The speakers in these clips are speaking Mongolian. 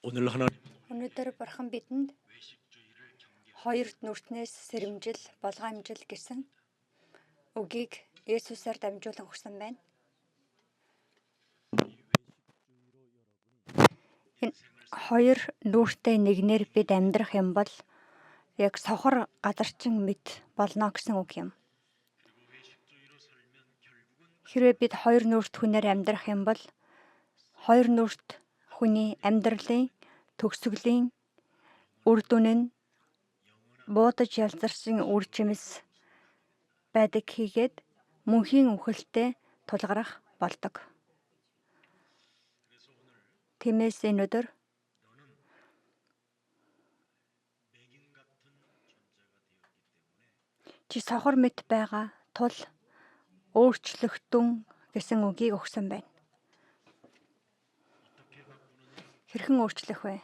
Өнөөдөр Бурхан бидэнд хоёрт нүртнээс сэрэмжил, болгоомжил гэсэн үгийг Есүсээр дамжуулан өгсөн байна. Энэ хоёр нүртэй нэгнээр бид амьдрах юм бол яг сохор газарчин мэт болно гэсэн үг юм. Хэрвээ бид хоёр нүрт хүнээр амьдрах юм бол хоёр нүрт хүний амьдралын төгсгөлийн үр дүн нь буудаж ялзарсан үр жимс байдаг хийгээд мөнхийн үхэлтэд тулгарах болдог. Тиймээс энэ өдөр чи сохор мэт байгаа тул өөрчлөгдөн гэсэн үгийг өгсөн байна. Хэрхэн өөрчлөх вэ?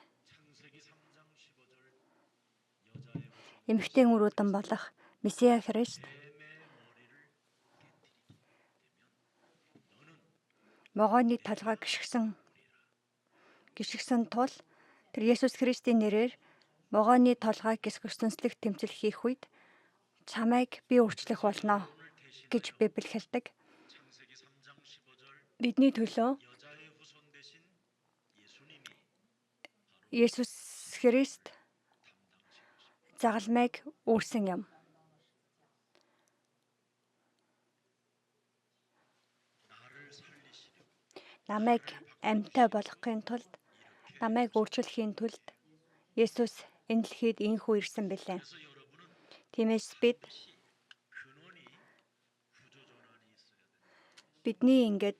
Эмэгтэй өрөөдөн болох Месиа Христ могооны толгой гიშгсэн тул тэр Есүс Христийн нэрээр могооны толгой гисгэрсэнслэх тэмцэл хийх үед чамайг би өөрчлөх болно гэж Библи хэлдэг. Бидний төлөө Есүс Христ загалмайг үүрсэн юм. Намайг амьтаа болгохын тулд, намайг өөрчлөхийн тулд Есүс энэ дэлхийд инхүү ирсэн билээ. Тиймээс бидний ингээд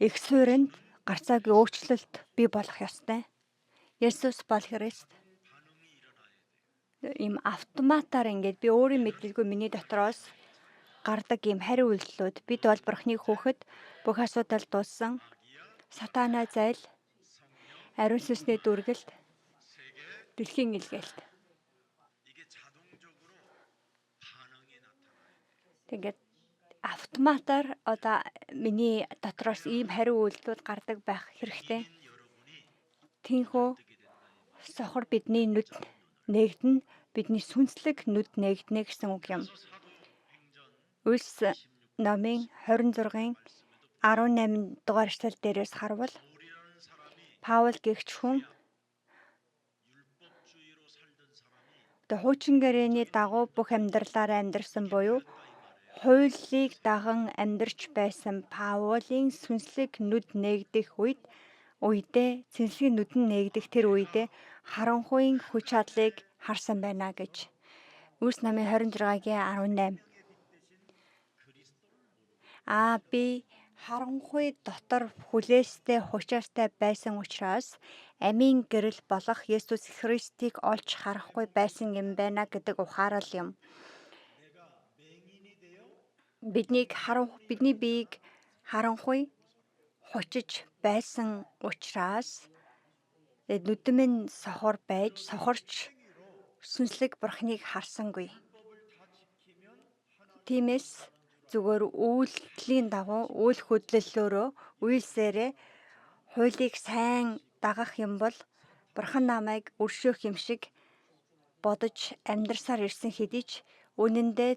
их суурьнд гарцаагийн өөрчлөлт бий болох ёстой. Есүс бол Христ ийм автоматар ингээд би өөрийн мэдлэггүй миний дотроос гардаг ийм хариу үйлдэлүүд. Бид бол Бурхны хүүхэд, бүх асуудал дууссан. Сатана зайл, ариун сүнсний дүргэлт, дэлхийн илгээлт. Тэгээд автоматар одоо миний дотроос ийм хариу үйлдэлүүд гардаг байх хэрэгтэй. Тинхүү сохор бидний нүд нээгдэн, бидний сүнслэг нүд нээгдэнэ гэсэн үг юм. Үлс номын 26-ын 18 дугаар эшлэл дээрээс харвал Паул гэгч хүн хуучин гэрээний дагуу бүх амьдралаараа амьдарсан буюу хуулийг даган амьдарч байсан Паулийн сүнслэг нүд нээгдэх үедээ цэнслэг нүдэн нээгдэх тэр үедээ харанхуйн хүч чадлыг харсан байна гэж. Үлс номын 26-гийн 18. Би харанхуй дотор хүлээстэй хучаастай байсан учраас амийн гэрэл болох Есүс Христийг олж харахгүй байсан юм байна гэдэг ухаарал юм. Бидний биеийг харанхуй хучиж байсан учраас нүдэн минь сохор байж сохорч сүнслэг Бурхныг харсангүй. Тиймээс зүгээр үйлдэлийн дагуу үйл хөдлөлөөрөө үйлсээрээ хуулийг сайн дагах юм бол Бурхан намайг өршөөх юм шиг бодож амьдарсаар ирсэн хэдий ч үнэндээ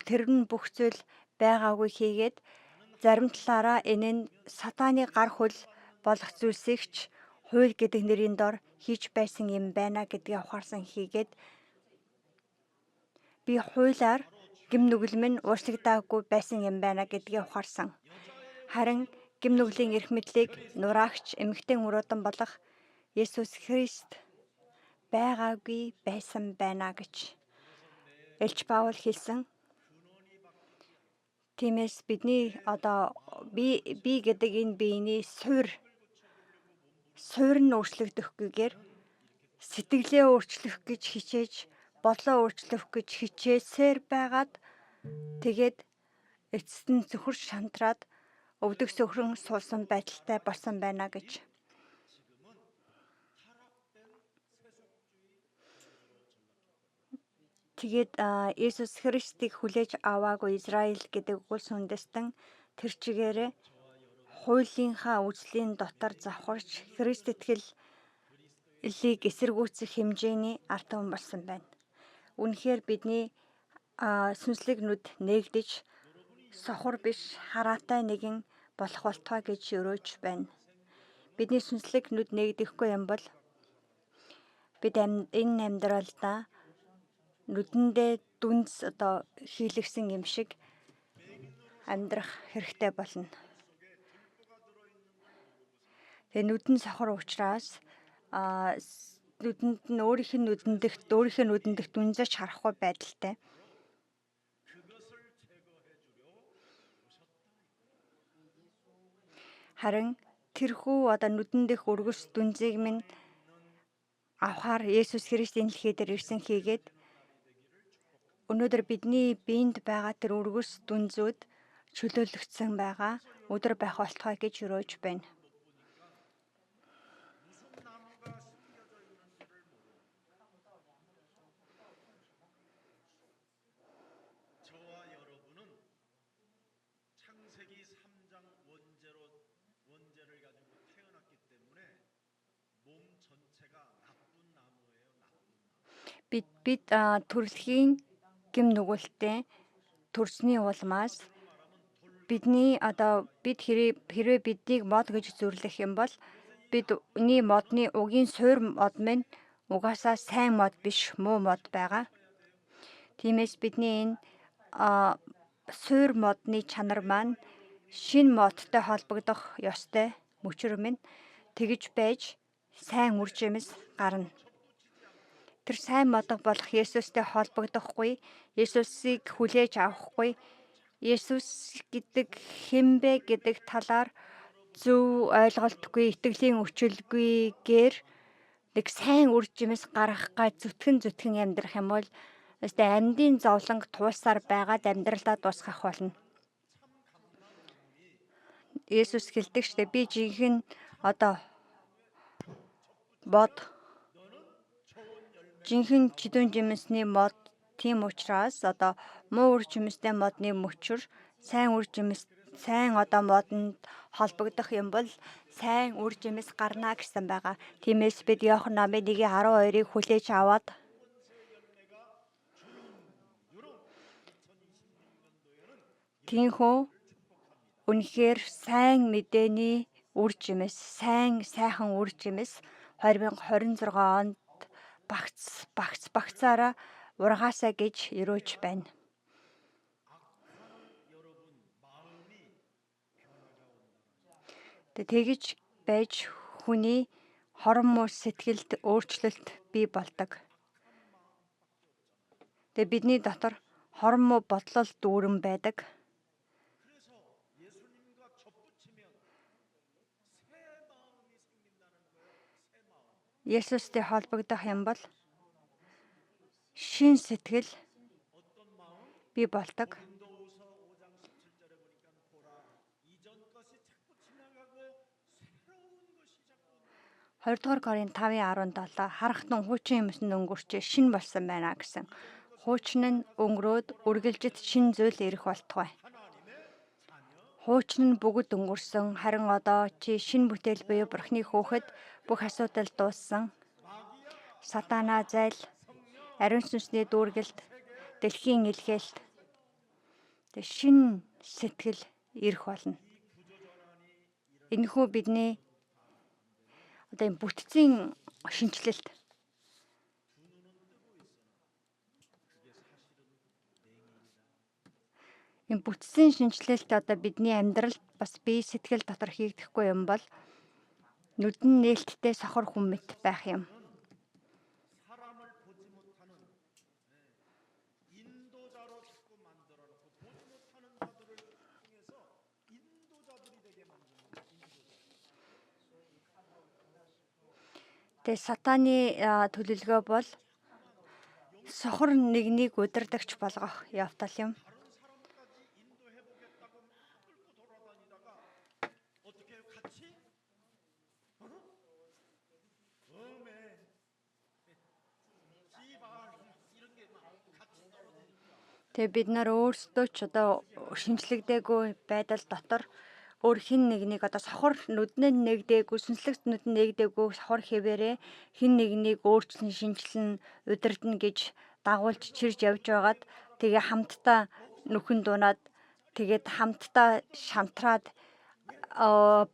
тэр нь бүх зүйл байгаагүй хийгээд зарим талаараа энэ нь сатаны гар хөл болох зүйлсийг ч хууль гэдэг нэрийн дор хийж байсан юм байна гэдгээ ухаарсан хийгээд би хуулиар гим нүгэл минь уучлагдаагүй байсан юм байна гэдгээ ухаарсан. Харин гим нүглийн эрх мэдлийг нураагч эмэгтэй өрөөдөн болох Есүс Христ байгаагүй байсан байна гэж Элч Паул хэлсэн. Тиймээс бидний одоо би гэдэг энэ биений суурь нь өөрчлөгдөхгүйгээр сэтгэлээ өөрчлөх гэж хичээж, бодлоо өөрчлөх гэж хичээсээр байгаад тэгээд эцэст нь зөвхөрч шантраад өвдөг сөхрөн суулсан байдалтай болсон байна гэж. Тэгээд Есүс Христийг хүлээж аваагүй Израиль гэдэг улс үндэстэн тэр чигээрээ хуулийнхаа үслийн дотор завхарч Христ итгэлийг эсэргүүцэх хэмжээний ард түмэн болсон байна. Үнэхээр бидний сүнслэг нүд нээгдэж сохор биш хараатай нэгэн болох болтугай гэж өрөөж байна. Бидний сүнслэг нүд нээгдэхгүй юм бол бид энэ амьдралдаа нүдэндээ дүнс хийлгсэн юм шиг амьдрах хэрэгтэй болно. Тэгээ нүдэн сохор учраас нүдэнд нь өөрийнхөө нүдэндх дүнзэж харахгүй байдалтай. Харин тэрхүү нүдэн дэх өргөс дүнзийг минь авахаар Есүс Христийн дэлхий дээр ирсэн хийгээд өнөөдөр бидний биед байгаа тэр өргөс дүнзүүд чөлөөлөгдсөн байгаа өдөр байх болтугай гэж өрөөж байна. Бид төрөлхийн гэм нүгэлтэй төрсний улмаас бид хэрвээ биднийг мод гэж зөвлөх юм бол бидний модны угийн суур мод минь угаасаа сайн мод биш муу мод байгаа. Тиймээс бидний энэ суур модны чанар маань шинэ модтой холбогдох ёстой мөчөр минь тэгж байж сайн үр жимс гарна. Тэр сайн модог болох Есүстэй холбогдохгүй, Есүсийг хүлээж авахгүй, Есүс гэдэг хэмбэ гэдэг талаар зөв ойлголтгүй, итгэлийн өчөлгүйгээр нэг сайн үр жимс гаргах гай зүтгэн амьдрах юм бол амьдын зовлонг туусаар байгаад амьдралдаа дуусгах болно. Есүс хэлдэг штэ би жинхэнэ жинхэнэ чидүүн жимсний мод. Тийм учраас муу үр жимстэй модны мөчөр сайн модонд холбогдох юм бол сайн үр жимс гарна гэсэн байгаа. Тиймээс бид Иохан номын 1:12-ыг хүлээж аваад тийхүү үнэхээр сайн мэдээний үр жимс, сайхан үр жимс 2026 онд багцаараа ургаасаа гэж өрөөж байна. Тэгж байж хүний хорон муу сэтгэлд өөрчлөлт бий болдог. Бидний дотор хорон муу бодлол дүүрэн байдаг. Есүстэй холбогдох юм бол шин сэтгэл бий болдог. 2 дугаар Коринт 5:17 харахтун хуучин юмсан өнгөрчээ шин болсон байна гэсэн. Хуучин нь өнгөрөөд үргэлжид шин зүйл ирэх болтугай. Хуучин нь бүгд өнгөрсөн, харин одоо чи шин бүтээл буюу Бурхны хүүхэд бүх асуудал дууссан. Сатанаа зайл, ариун сүнсний дүүргэлт, дэлхийн илгээлт шин сэтгэл ирэх болно. Энэхүү бидний бүтцийн шинжилэлт. Энэ бүтцийн шинжилэлт бидний амьдралд бас бие сэтгэл дотор хийгдэхгүй юм бол нүдэн нээлттэй сохор хүн мэт байх юм. Сатаны төлөвлөгөө бол сохор нэгнийг удирдагч болгох явдал юм. Бид нар өөрсдөө ч шинжлэгдээгүй байдал дотор өөр хин нэгнийг одоо сохор нүднээ нэгдээгүй, сүнслэгт нүдэн нэгдээгүй сохор хэвээрээ хин нэгнийг өөрчлөн шинжилэн удирдна гэж дагуулж чирж явж байгаад тэгээ хамтдаа нүхэн дунаад тэгээд хамтдаа шантраад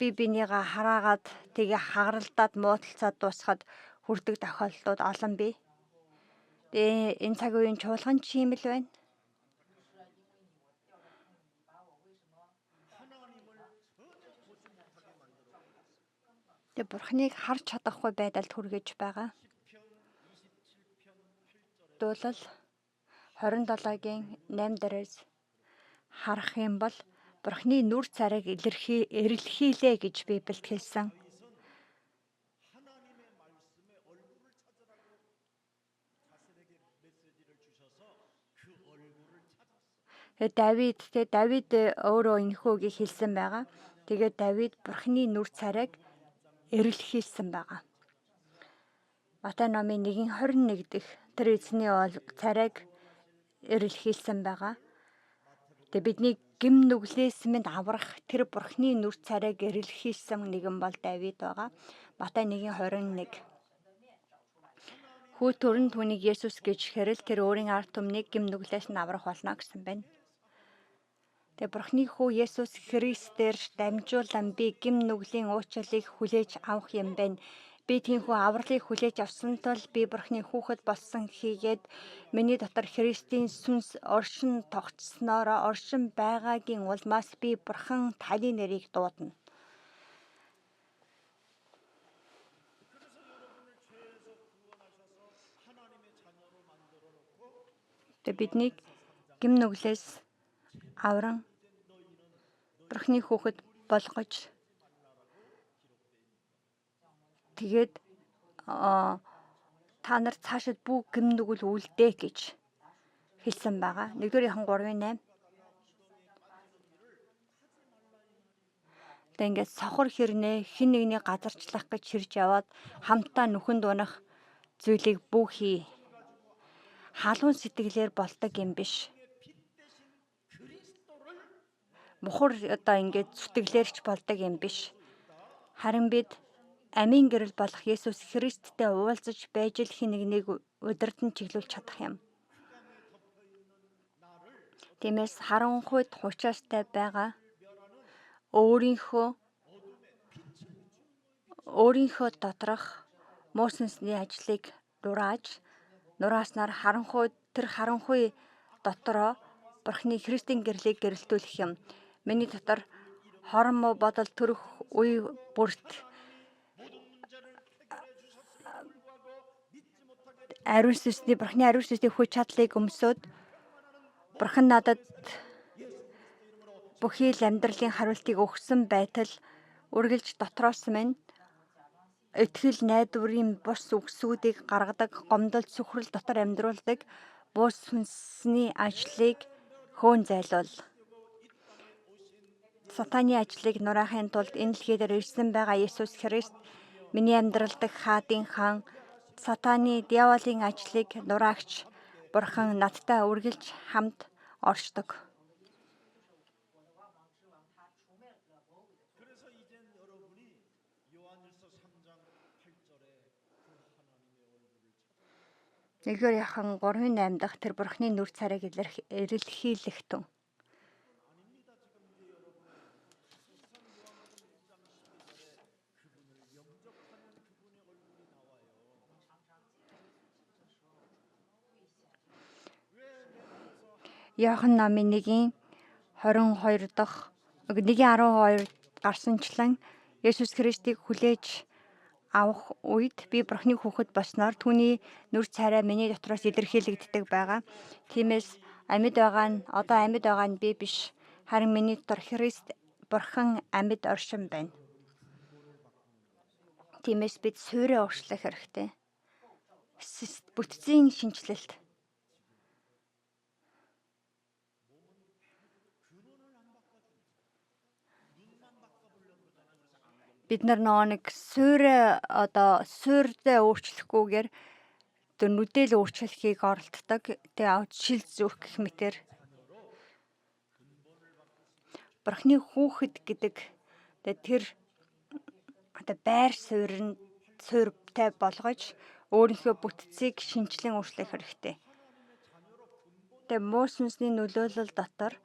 би бинийгаа хараагаад тэгээ хагаралдаад муудалцаад дуусахад хүрдэг тохиолдлууд олон бий. Тэгээ энэ цаг үеийн чуулган ч юм л байна. Тэгээ Бурхныг харж чадахгүй байдалд хүргэж байгаа. Дуулал 27-гийн 8 дээрээс харах юм бол Бурхны нүр царайг эрэлхийлээ гэж Библиэд хэлсэн. Давид өөрөө энэхүү үгийг хэлсэн байгаа. Тэгээд Давид Бурхны нүр царайг эрэлхийлсэн байгаа. Матай номын 1:21 дэх тэр эзний царайг эрэлхийлсэн байгаа. Тэгээ бидний гим нүглээс минь аврах тэр Бурхны нүр царайг эрэлхийлсэн нэгэн бол Давид байгаа. Матай 1:21. Хүү төрн түүнийг Есүс гэж хэрэл тэр өөрийн ард түмнийг гим нүглээс нь аврах болно гэсэн байна. Тэгээ Бурхны хүү Есүс Христээр дамжуулан би гим нүглийн уучлалыг хүлээж авах юм байна. Би тиймхүү авралыг хүлээж авсан тул би Бурхны хүүхэд болсон хийгээд миний дотор Христийн сүнс оршин тогтсноороо оршин байгаагийн улмаас би Бурхан таны нэрийг дуудана. Тэгээ биднийг гим нүглээс авран Бурхны хүүхэд болгож тэгээд та нар цаашид бүх гим нүгэл үлдээ гэж хэлсэн байгаа. 1-р Иохан 3:8. Тэгээ ингээд сохор хэрнээ хин нэгний газарчлах гэж хэрж яваад хамтдаа нүхэн дунах зүйлийг бүх хий. Халуун сэтгэлээр болдог юм биш. Мухар одоо ингээд зүтгэлээрч болдог юм биш. Харин бид амийн гэрэл болох Есүс Христтэй уулзаж байж л хин нэгнийг удирдан чиглүүлж чадах юм. Тиймээс харанхуйд хучаастай байгаа өөрийнхөө доторх муу сүнсний ажлыг нурааснаар тэр харанхуй дотороо Бурхны Христийн гэрлийг гэрэлтүүлэх юм. Миний дотор хорон муу бодол төрөх үе бүрт Бурхны ариун сүнсний хүч чадлыг өмсөд Бурхан надад бүхий л амьдралын хариултыг өгсөн байтал үргэлж дотроос минь итгэл найдварын бус үгсүүдийг гаргадаг, гомдол сүхрэл дотор амьдруулдаг буу сүнсний ажлыг хөөн зайлуул. Сатаны ажлыг нураахын тулд энэ дэлхий дээр ирсэн байгаа Есүс Христ миний амьдрал дахь хаадын хаан Сатаны диаволын ажлыг нураагч Бурхан надтай үргэлж хамт оршдог. Нэгдүгээр Иохан 3:8 дахь тэр Бурхны нүр царайг эрэлхийлэх тун. Иохан номын 1:22 дахь 1:12 гарсанчлан Есүс Христийг хүлээж авах үед би Бурхны хүүхэд болсноор түүний нүр царай миний дотроос илэрхийлэгддэг байгаа. Тиймээс одоо амьд байгаа нь би биш. Харин миний дотор Христ Бурхан амьд оршин байна. Тиймээс бид суурь өөрчлөх хэрэгтэй. Бүтцийн шинжилэлт. Бид нар нэг суурьдээ өөрчлөхгүйгээр нүдэл өөрчлөхийг оролддог. Тэгээ шил зүөх гэх мэтэр Бурхны хүүхэд гэдэг Тэгээд тэр одоо байр суурьтай болгож өөрийнхөө бүтцийг шинчлэн өөрчлөх хэрэгтэй. Тэгээд муу сүнсний нөлөөлөл дотор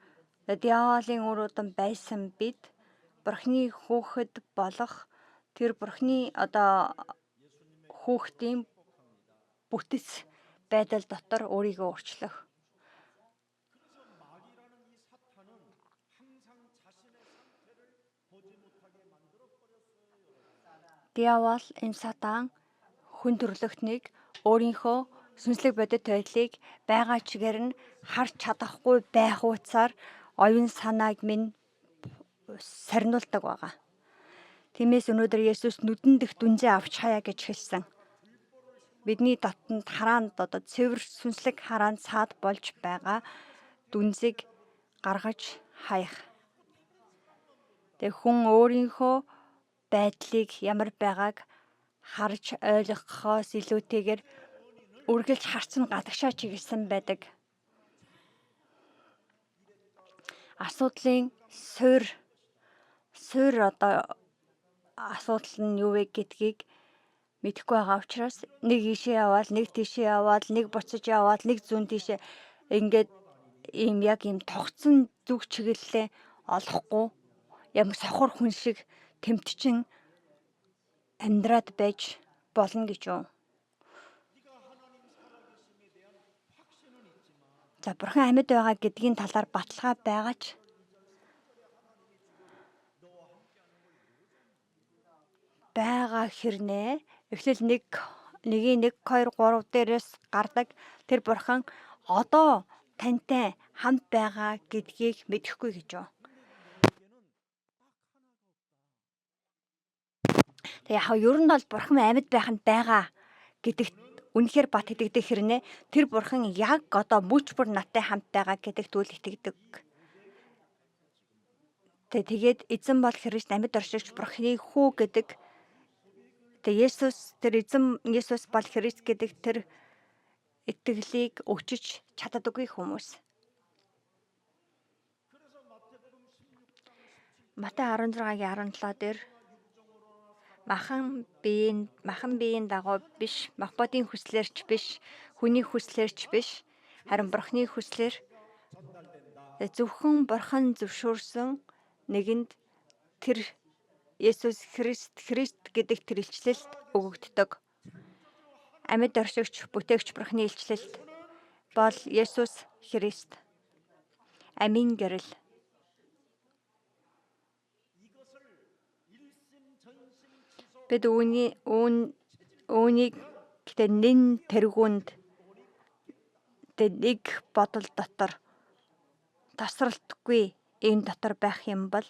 диаволын үр удам байсан бид Бурхны хүүхэд болох тэр Бурхны одоо хүүхдийн бүтэц байдал дотор өөрийгөө өөрчлөх. Диавол энэ сатан хүн төрлөختнийг өөрийнхөө сүнслэг бодит байдлыг байгаа чигээр нь харж чадахгүй байх утсаар оюун санааг минь сарниулдаг байгаа. Тиймээс өнөөдөр Есүс нүдэн дэх дүнзээ авч хаяа гэж хэлсэн. Бидний дотонд хараанд одоо цэвэр сүнслэг хараанд саад болж байгаа дүнзийг гаргаж хаях. Тэг хүн өөрийнхөө байдлыг ямар байгааг харж ойлгохоос илүүтэйгээр үргэлж харцсан гадагшаа чиглэсэн байдаг. Асуудлын суурь одоо асуудал нь юу вэ гэдгийг мэдэхгүй байгаа учраас нэг ийшээ яваал, нэг тийшээ яваал, нэг буцаж яваал, нэг зүүн тийшээ ингээд яг ийм тогтсон зүг чиглэлээ олохгүй ямар сохор хүн шиг тэмтчин амьдраад байж болно гэж юу. За Бурхан амьд байгаа гэдгийн талаар баталгаа байгаач байгаа хэрнээ эхлэл 1, 2, 3 дээрээс гардаг тэр Бурхан одоо тантай хамт байгаа гэдгийг мэдэхгүй гэж юу. Тэг яг ер нь бол Бурхан амьд байх нь байгаа гэдэгт үнэхээр бат итгэдэг хэрнээ тэр Бурхан яг одоо мөч бүр надтай хамт байгаа гэдэгт үл итгэдэг. Тэгээд эзэн бол Христ амьд оршигч Бурханы хүү гэдэг. Тэг Есүс бол Христ гэдэг тэр итгэлийг өчөж чаддаггүй хүмүүс. Матай 16:17 дээр махан биеийн дагуу биш, махбодын хүслээрч биш, хүний хүслээрч биш, харин Бурханы хүслээр зөвхөн Бурхан зөвшөөрсөн нэгэнд тэр Есүс Христ гэдэг тэр илчлэлт өгөгддөг. Амьд оршигч бүтээгч Бурханы илчлэлт бол Есүс Христ. Амийн гэрэл. Бид үүнийг гэдэг нэн тэргуунд нэг бодол дотор тасралтгүй энэ дотор байх юм бол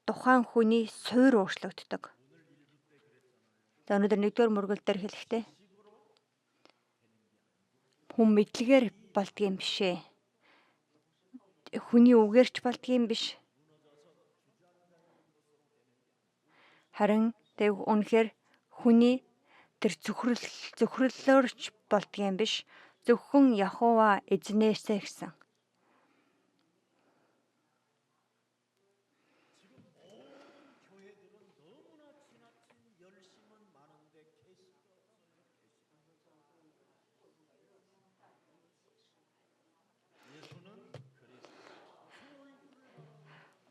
тухайн хүний суурь өөрчлөгддөг. За өнөөдөр 1-р мөргөл дээр хэлэхдээ хүн мэдлэгээр болдгийм бишээ. Хүний үгээрч болдгийм биш. Харин тэг үнэхээр хүний тэр зөвхөрлөөрч болдгийм биш. Зөвхөн Яхова эзнээсээ гэсэн.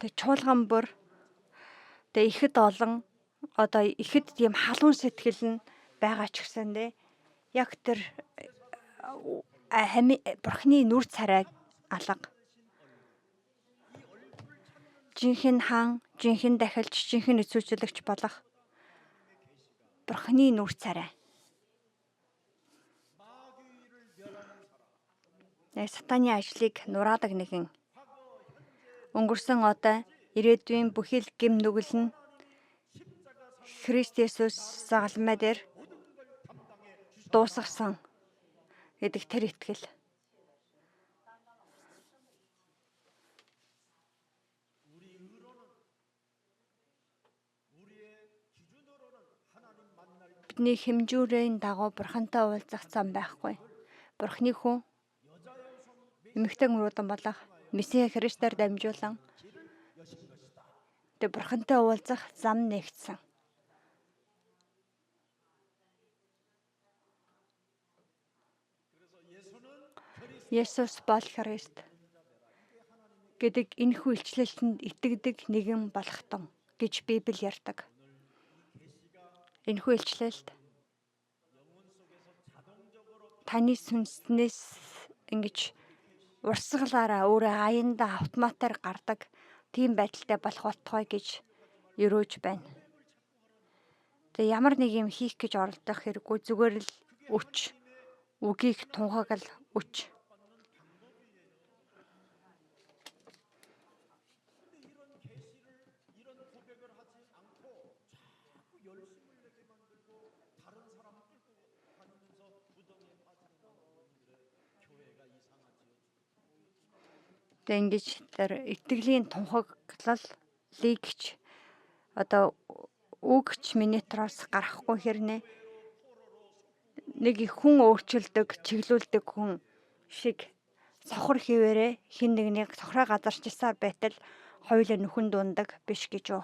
Тэг чуулган бүр тэг ихэд олон одоо ихэд тийм халуун сэтгэл нь байгаа ч гэсэндээ яг тэр Бурханы нүр царайг алга. Жинхэнэ хаан, жинхэнэ дахилч, жинхэнэ эцүүцүүлэгч болох Бурханы нүр царай. Сатаны ажлыг нураадаг нэгэн. Өнгөрсөн одоо ирээдүйн бүхэл гэм нүгэл нь Христ Есүс загалмай дээр дуусгасан гэдэг тэр итгэл. Бидний хэмжүүрийн дагуу Бурхантай уулзах зам байхгүй. Бурханы хүн эмэгтэй өрөөдөн болох Месиа Христээр дамжуулан Тэ бурхантай уулзах зам нэгдсэн. Есүс бол Христ гэдэг энэхүү илчлэлтэнд итгэдэг нэгэн болгохтон гэж Библи ярьдаг. Энэхүү илчлэлт таны сүнснээс ингэж урсгалаараа өөрөө аяндаа автоматар гардаг тийм байдалтай болох болтугай гэж өрөөж байна. Тэгээ ямар нэг юм хийх гэж оролдох хэрэггүй, зүгээр л өч. Үгийг тунхаглал өч. Тэгээ ингэж тэр итгэлийн тунхаглалыг ч одоо үгч минутроос гарахгүй хэрнээ нэг их хүн өөрчилдөг, чиглүүлдэг хүн шиг сохор хിവэрэ хин нэгнийг сохроо газарчилсаар байтал хоёулаа нүхэн дундаг биш гэж үү.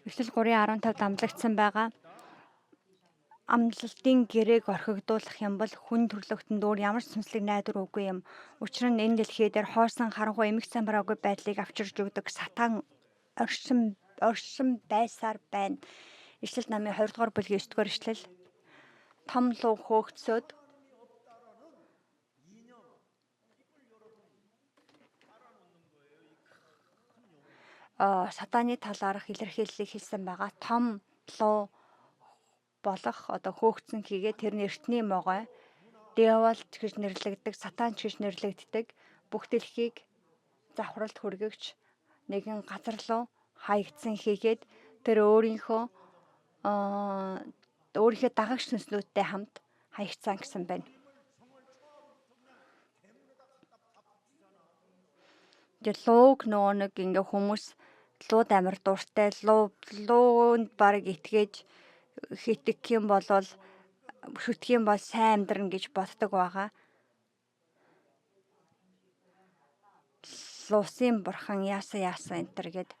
Эхлэл 3:15 дамлагдсан байгаа. Амлалтын гэрээг орхигдуулах юм бол хүн төрлөختөнд өөр ямар ч сүнслэг найдвар үгүй юм. Учир нь энэ дэлхий дээр хоосон харанхуй эмх самбараагүй байдлыг авчирж өгдөг сатан оршин байсаар байна. Ишлэл намын 20 дугаар бүлгийн 9 дугаар ишлэл. Том луу хөөгцөөд сатаны талаарх илэрхийллийг хэлсэн байгаа. Том луу болох одоо хөөгцөн хийгээ тэрний эртний могой диавол гэж нэрлэгддэг, сатан гэж нэрлэгддэг бүх дэлхийг завхралт хүргэгч нэгэн газар руу хаягдсан хийгээд тэр өөрийнхөө дагагч сүнслүүдтэй хамт хаягдсан гэсэн байна. Тэр лууг нөгөө нэг ингээ хүмүүс лууд амар дуртай, луунд баг итгэж хитэх юм болвол шүтэх юм бол сайн амьдрна гэж боддог байгаа. Луусын бурхан яасан энтер гэд.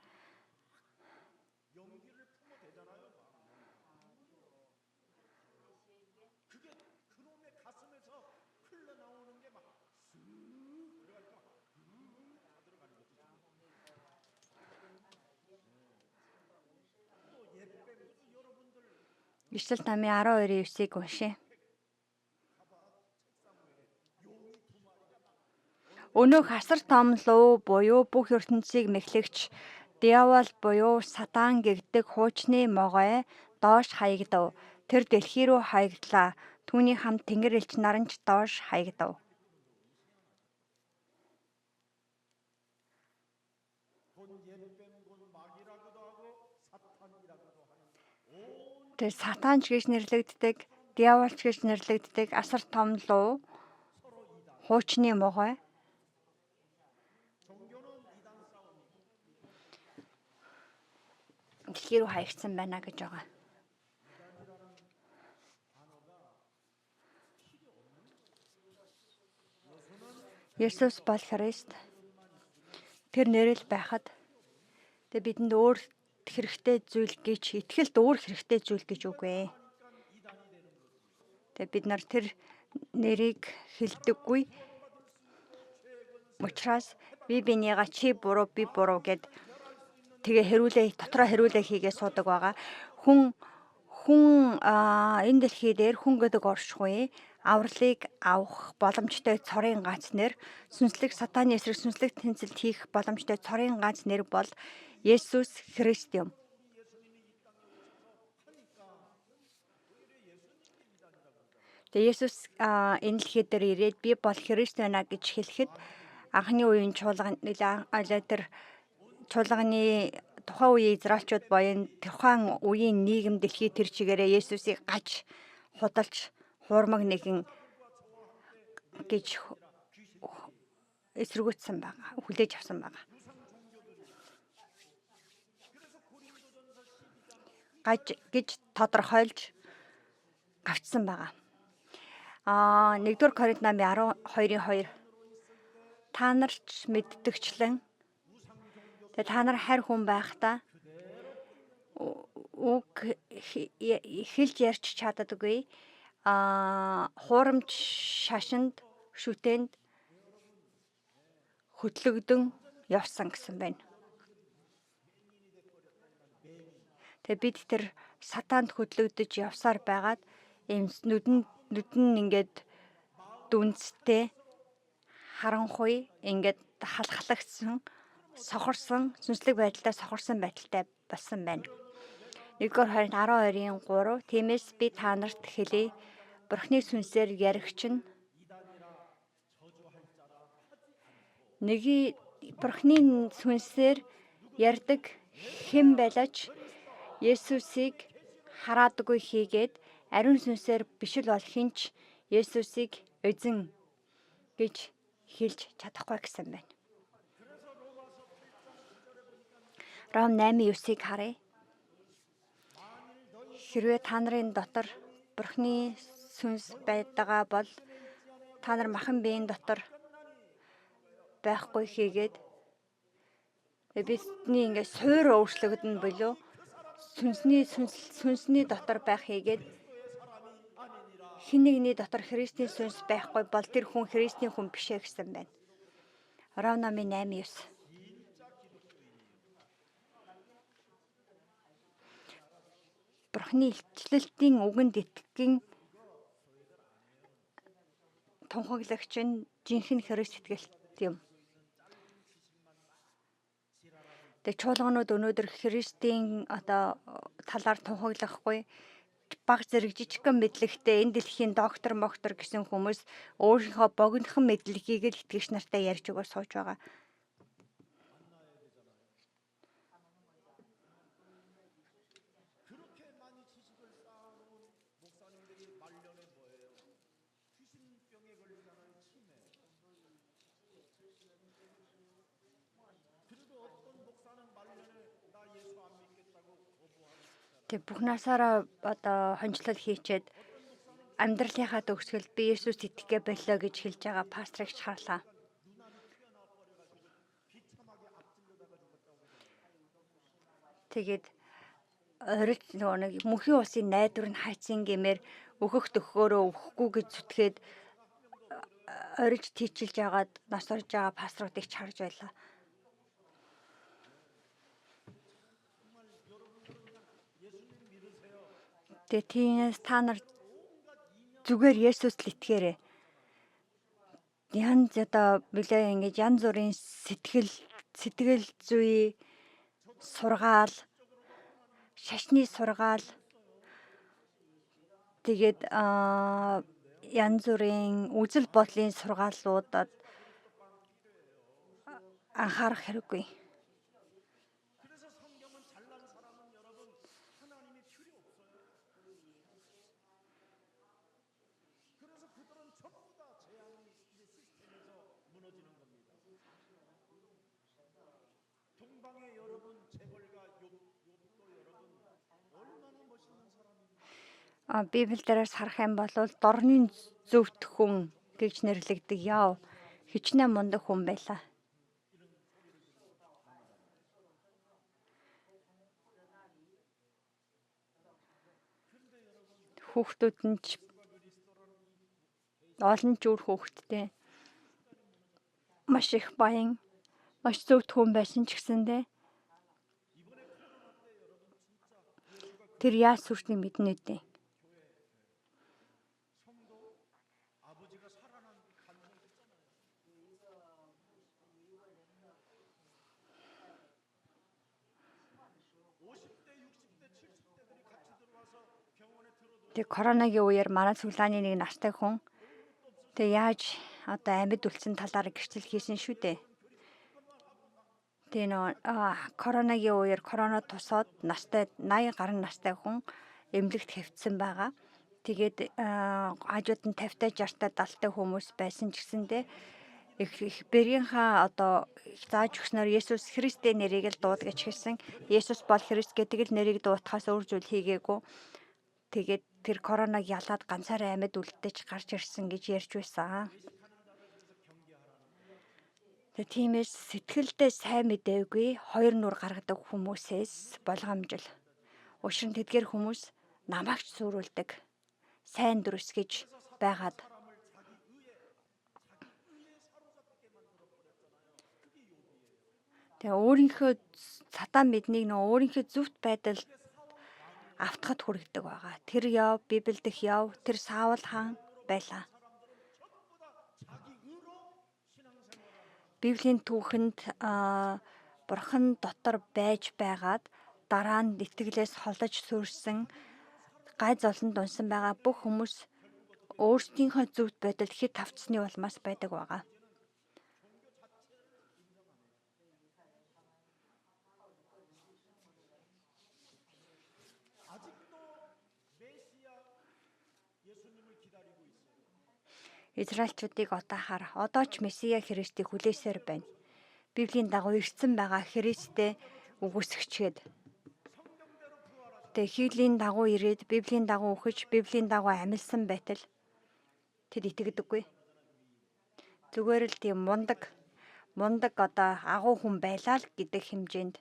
Ишлэл намын 12:9-ийг уншъя. Өнөөх хасар том луу буюу бүх ертөнцийг мэхлэгч диавол буюу сатан гэгдэг хуучны могой доош хаягдав. Тэр дэлхий рүү хаягдлаа. Түүний хамт тэнгэр элч нар нь ч доош хаягдав. Тэр сатанч гэж нэрлэгддэг, диаволч гэж нэрлэгддэг асар том луу хуучны могой дэлхий рүү хаягдсан байна гэж байгаа. Есүс бол Христ. Тэр нэрэл байхад бидэнд өөр хэрэгтэй зүйл гэж итгэлд өөр хэрэгтэй зүйл гэж үгүй. Бид нар тэр нэрийг хэлдэггүй. Учираас би бинийгаа чи буруу би буруу гэд тэгээ дотроо хэрүүлээ хийгээ суудаг байгаа. Хүн энэ дэлхий дээр хүн гэдэг оршихуй авралыг авах боломжтой цорын ганц нэр, сүнслэг сатаны эсрэг сүнслэг тэнцэлд хийх боломжтой цорын ганц нэр бол Есүс Христ юм. Тэгээ Есүс энэ дэлхий дээр ирээд би бол Христ байна гэж хэлэхэд анхны үеийн чуулганы тухайн үеийн израилчууд боён тухайн үеийн нийгэм дэлхий тэр чигээрээ Есүсийг гаж худалж хуурмаг нэгэн гэж эсэргүүцсэн байгаа, хүлээж авсан байгаа. гэж тодорхойлж авчсан байгаа. 1-р Коринт намын 12:2 та нарч мэддэгчлэн та нар харь хүн байхдаа үг хэлж ярьж чаддаггүй хуурамч шашинд шүтээнд хөтлөгдөн явсан гэсэн байна. Тэгээ бид тэр сатаанд хөтлөгдөж явсаар байгаад ийм нүд нь ингээд дүнцтэй харанхуй ингээд халахлагдсан сохорсон сүнслэг байдлаар сохорсон байдалтай болсон байна. 1-р Коринт 12:3 тиймээс би та нарт хэлье Бурхны сүнсээр яригч нь Бурхны сүнсээр ярьдаг хэн байлаач Есүсийг хараадаггүй хийгээд ариун сүнсээр биш л бол хинч Есүсийг эзэн гэж хэлж чадахгүй гэсэн байна. Ром 8:9-ыг харъя. Хэрвээ та нарын дотор Бурхны сүнс байдаг бол та нар махан биеийн дотор байхгүй хийгээд бидний ингээд суур өөрчлөгдөн болов сүнсний дотор байх хийгээд хэн нэгний дотор Христийн сүнс байхгүй бол тэр хүн Христийн хүн биш ээ гэсэн байна. Ром 8:9 Бурхны илчлэлтийн үгэнд итгэн тунхаглагч нь жинхэнэ Христ итгэлт юм. Тэгээ чуулганууд өнөөдөр Христийн талаар тунхаглахгүй баг зэрэг жижигхэн мэдлэгтэй энэ дэлхийн доктор гэсэн хүмүүс өөрийнхөө богинохон мэдлэгийг л итгэгч нартай ярьж өгөө сууж байгаа. Тэг бүх насаараа хонжлол хийчээд амьдралынхаа төгсгөлд би Есүст итгэхээ боллоо гэж хэлж байгаа пастрыг харлаа. Тэгээд орж нэг мөнхийн улсын найдвар нь хайцсан гэмээр өөхөх төхөөрөө өөхгүй гэж зүтгээд орж тийчилж яагаад нас орж байгаа паструудыг чарж байлаа. Тэгээ тиймээс та нар зүгээр Есүст л итгээрэй. Янз бүрийн сэтгэл зүй сургаал, шашны сургаал тэгээд янз бүрийн үзэл бодлын сургаалуудад анхаарах хэрэггүй. Библиэрээс харах юм бол дорны зөвхт хүн гэж нэрлэгдэх Яв хичнээн мундаг хүн байлаа. Хүүхдүүд нь ч олон жүр хүүхдтэй маш их баян, маш зөвхт хүн байсан ч гэсэндээ тэр яаж сүрснийг мэднэ үү? Тэг коронагийн үеэр манай цуглааны нэг настай хүн тэг яаж амьд үлдсэн талаар гэрчил хийсэн шүү дээ. Тэг коронагийн үеэр корона тусаад 80 гаруй настай хүн эмнэлэгт хэвтсэн байгаа. Тэгээд хажууд нь 50-60 70 хүмүүс байсан ч гэсэндээ их Берийнхаа одоо зааж өгснөөр Есүс Христийн нэрийг л дууд гэж хэлсэн. Есүс бол Христ гэдэг л нэрийг дуутахаас өөр зүйл хийгээгүй. Тэгээд тэр коронавиг ялаад ганцаараа амьд үлддэж гарч ирсэн гэж ярьж байсан. Тэгээд тиймээс сэтгэлдээ сайн мэдээгүй хоёр нүр гаргадаг хүмүүсээс болгоомжил. Учир нь тэдгээр хүмүүс намаагч сүрүүлдэг. Сайн дүрс гэж байгаад тэгээ өөрийнхөө сатан биднийг өөрийнхөө зөвхт байдал автахад хүргэдэг байгаа. Тэр яв, Библиэд яв, тэр Саул хаан байлаа. Библийн түүхэнд Бурхан дотор байж байгаад дараа нь итгэлээс холдож сүрсэн гай золонд унсан байгаа бүх хүмүүс өөрсдийнхөө зөвхт байдал хэд тавцсны улмаас байдаг байгаа. Израильчуудыг одоо хар. Одоо ч Месиа Христийг хүлээсээр байна. Библийн дагуу ирсэн байгаа Христтэй үгүйсгчгээд. Тэгээ хийлийн дагуу ирээд Библийн дагуу өгч Библийн дагуу амилсан байтал тэд итгэдэггүй. Зүгээр л тийм мундаг одоо агуу хүн байлаа л гэдэг хэмжээнд.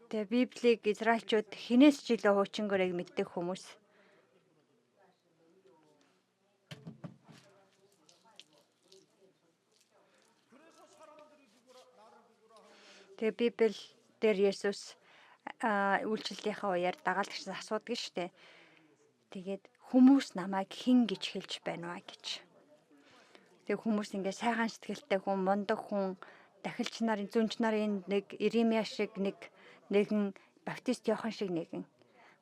Тэгээ Библийг Израильчууд хинээс ч илүү хуучингөрийг мэддэг хүмүүс. Тэгээ Библи дээр Есүс үйлчлэлийнхаа үеэр дагалдагчдаас асуудаг штэ. Тэгээд хүмүүс намайг хэн гэж хэлж байна вэ гэж. Тэг хүмүүс ингээ сайхан сэтгэлтэй хүн, мундаг хүн, дахилч нарын, зүнч нарын нэг Иремья шиг нэгэн Баптист Иохан шиг нэгэн.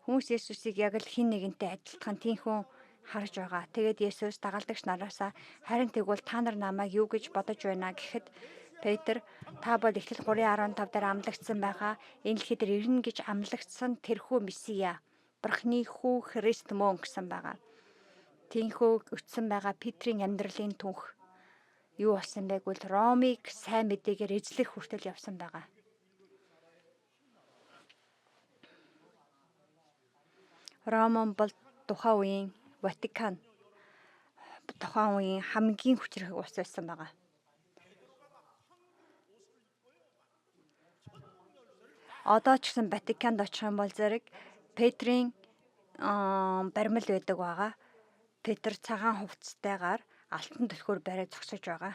Хүмүүс Есүсийг яг л хин нэгэнтэй адилтхан тийхүү харж байгаа. Тэгээд Есүс дагалдагч нараасаа харин тэгвэл та нар намайг юу гэж бодож байна гэхэд Петр та бол Эхлэл 3:15 дээр амлагдсан байгаа. Энэ дэлхий дээр ирнэ гэж амлагдсан тэрхүү Месиа, Бурхны хүү Христ мөн гэсэн байгаа. Тинхүү өтсөн байгаа Петрийн амьдралын түүх юу болсон бэ гэвэл Ромыг сайн мэдээгээр эзлэх хүртэл явсан байгаа. Ром бол тухайн үеийн Ватикан, тухайн үеийн хамгийн хүчрэх улс байсан байгаа. Одоо ч гэсэн Ватиканд очих юм бол зэрэг Петрийн баримл байдаг байгаа. Петр цагаан хувцастайгаар алтан түлхүүр бариад зогсож байгаа.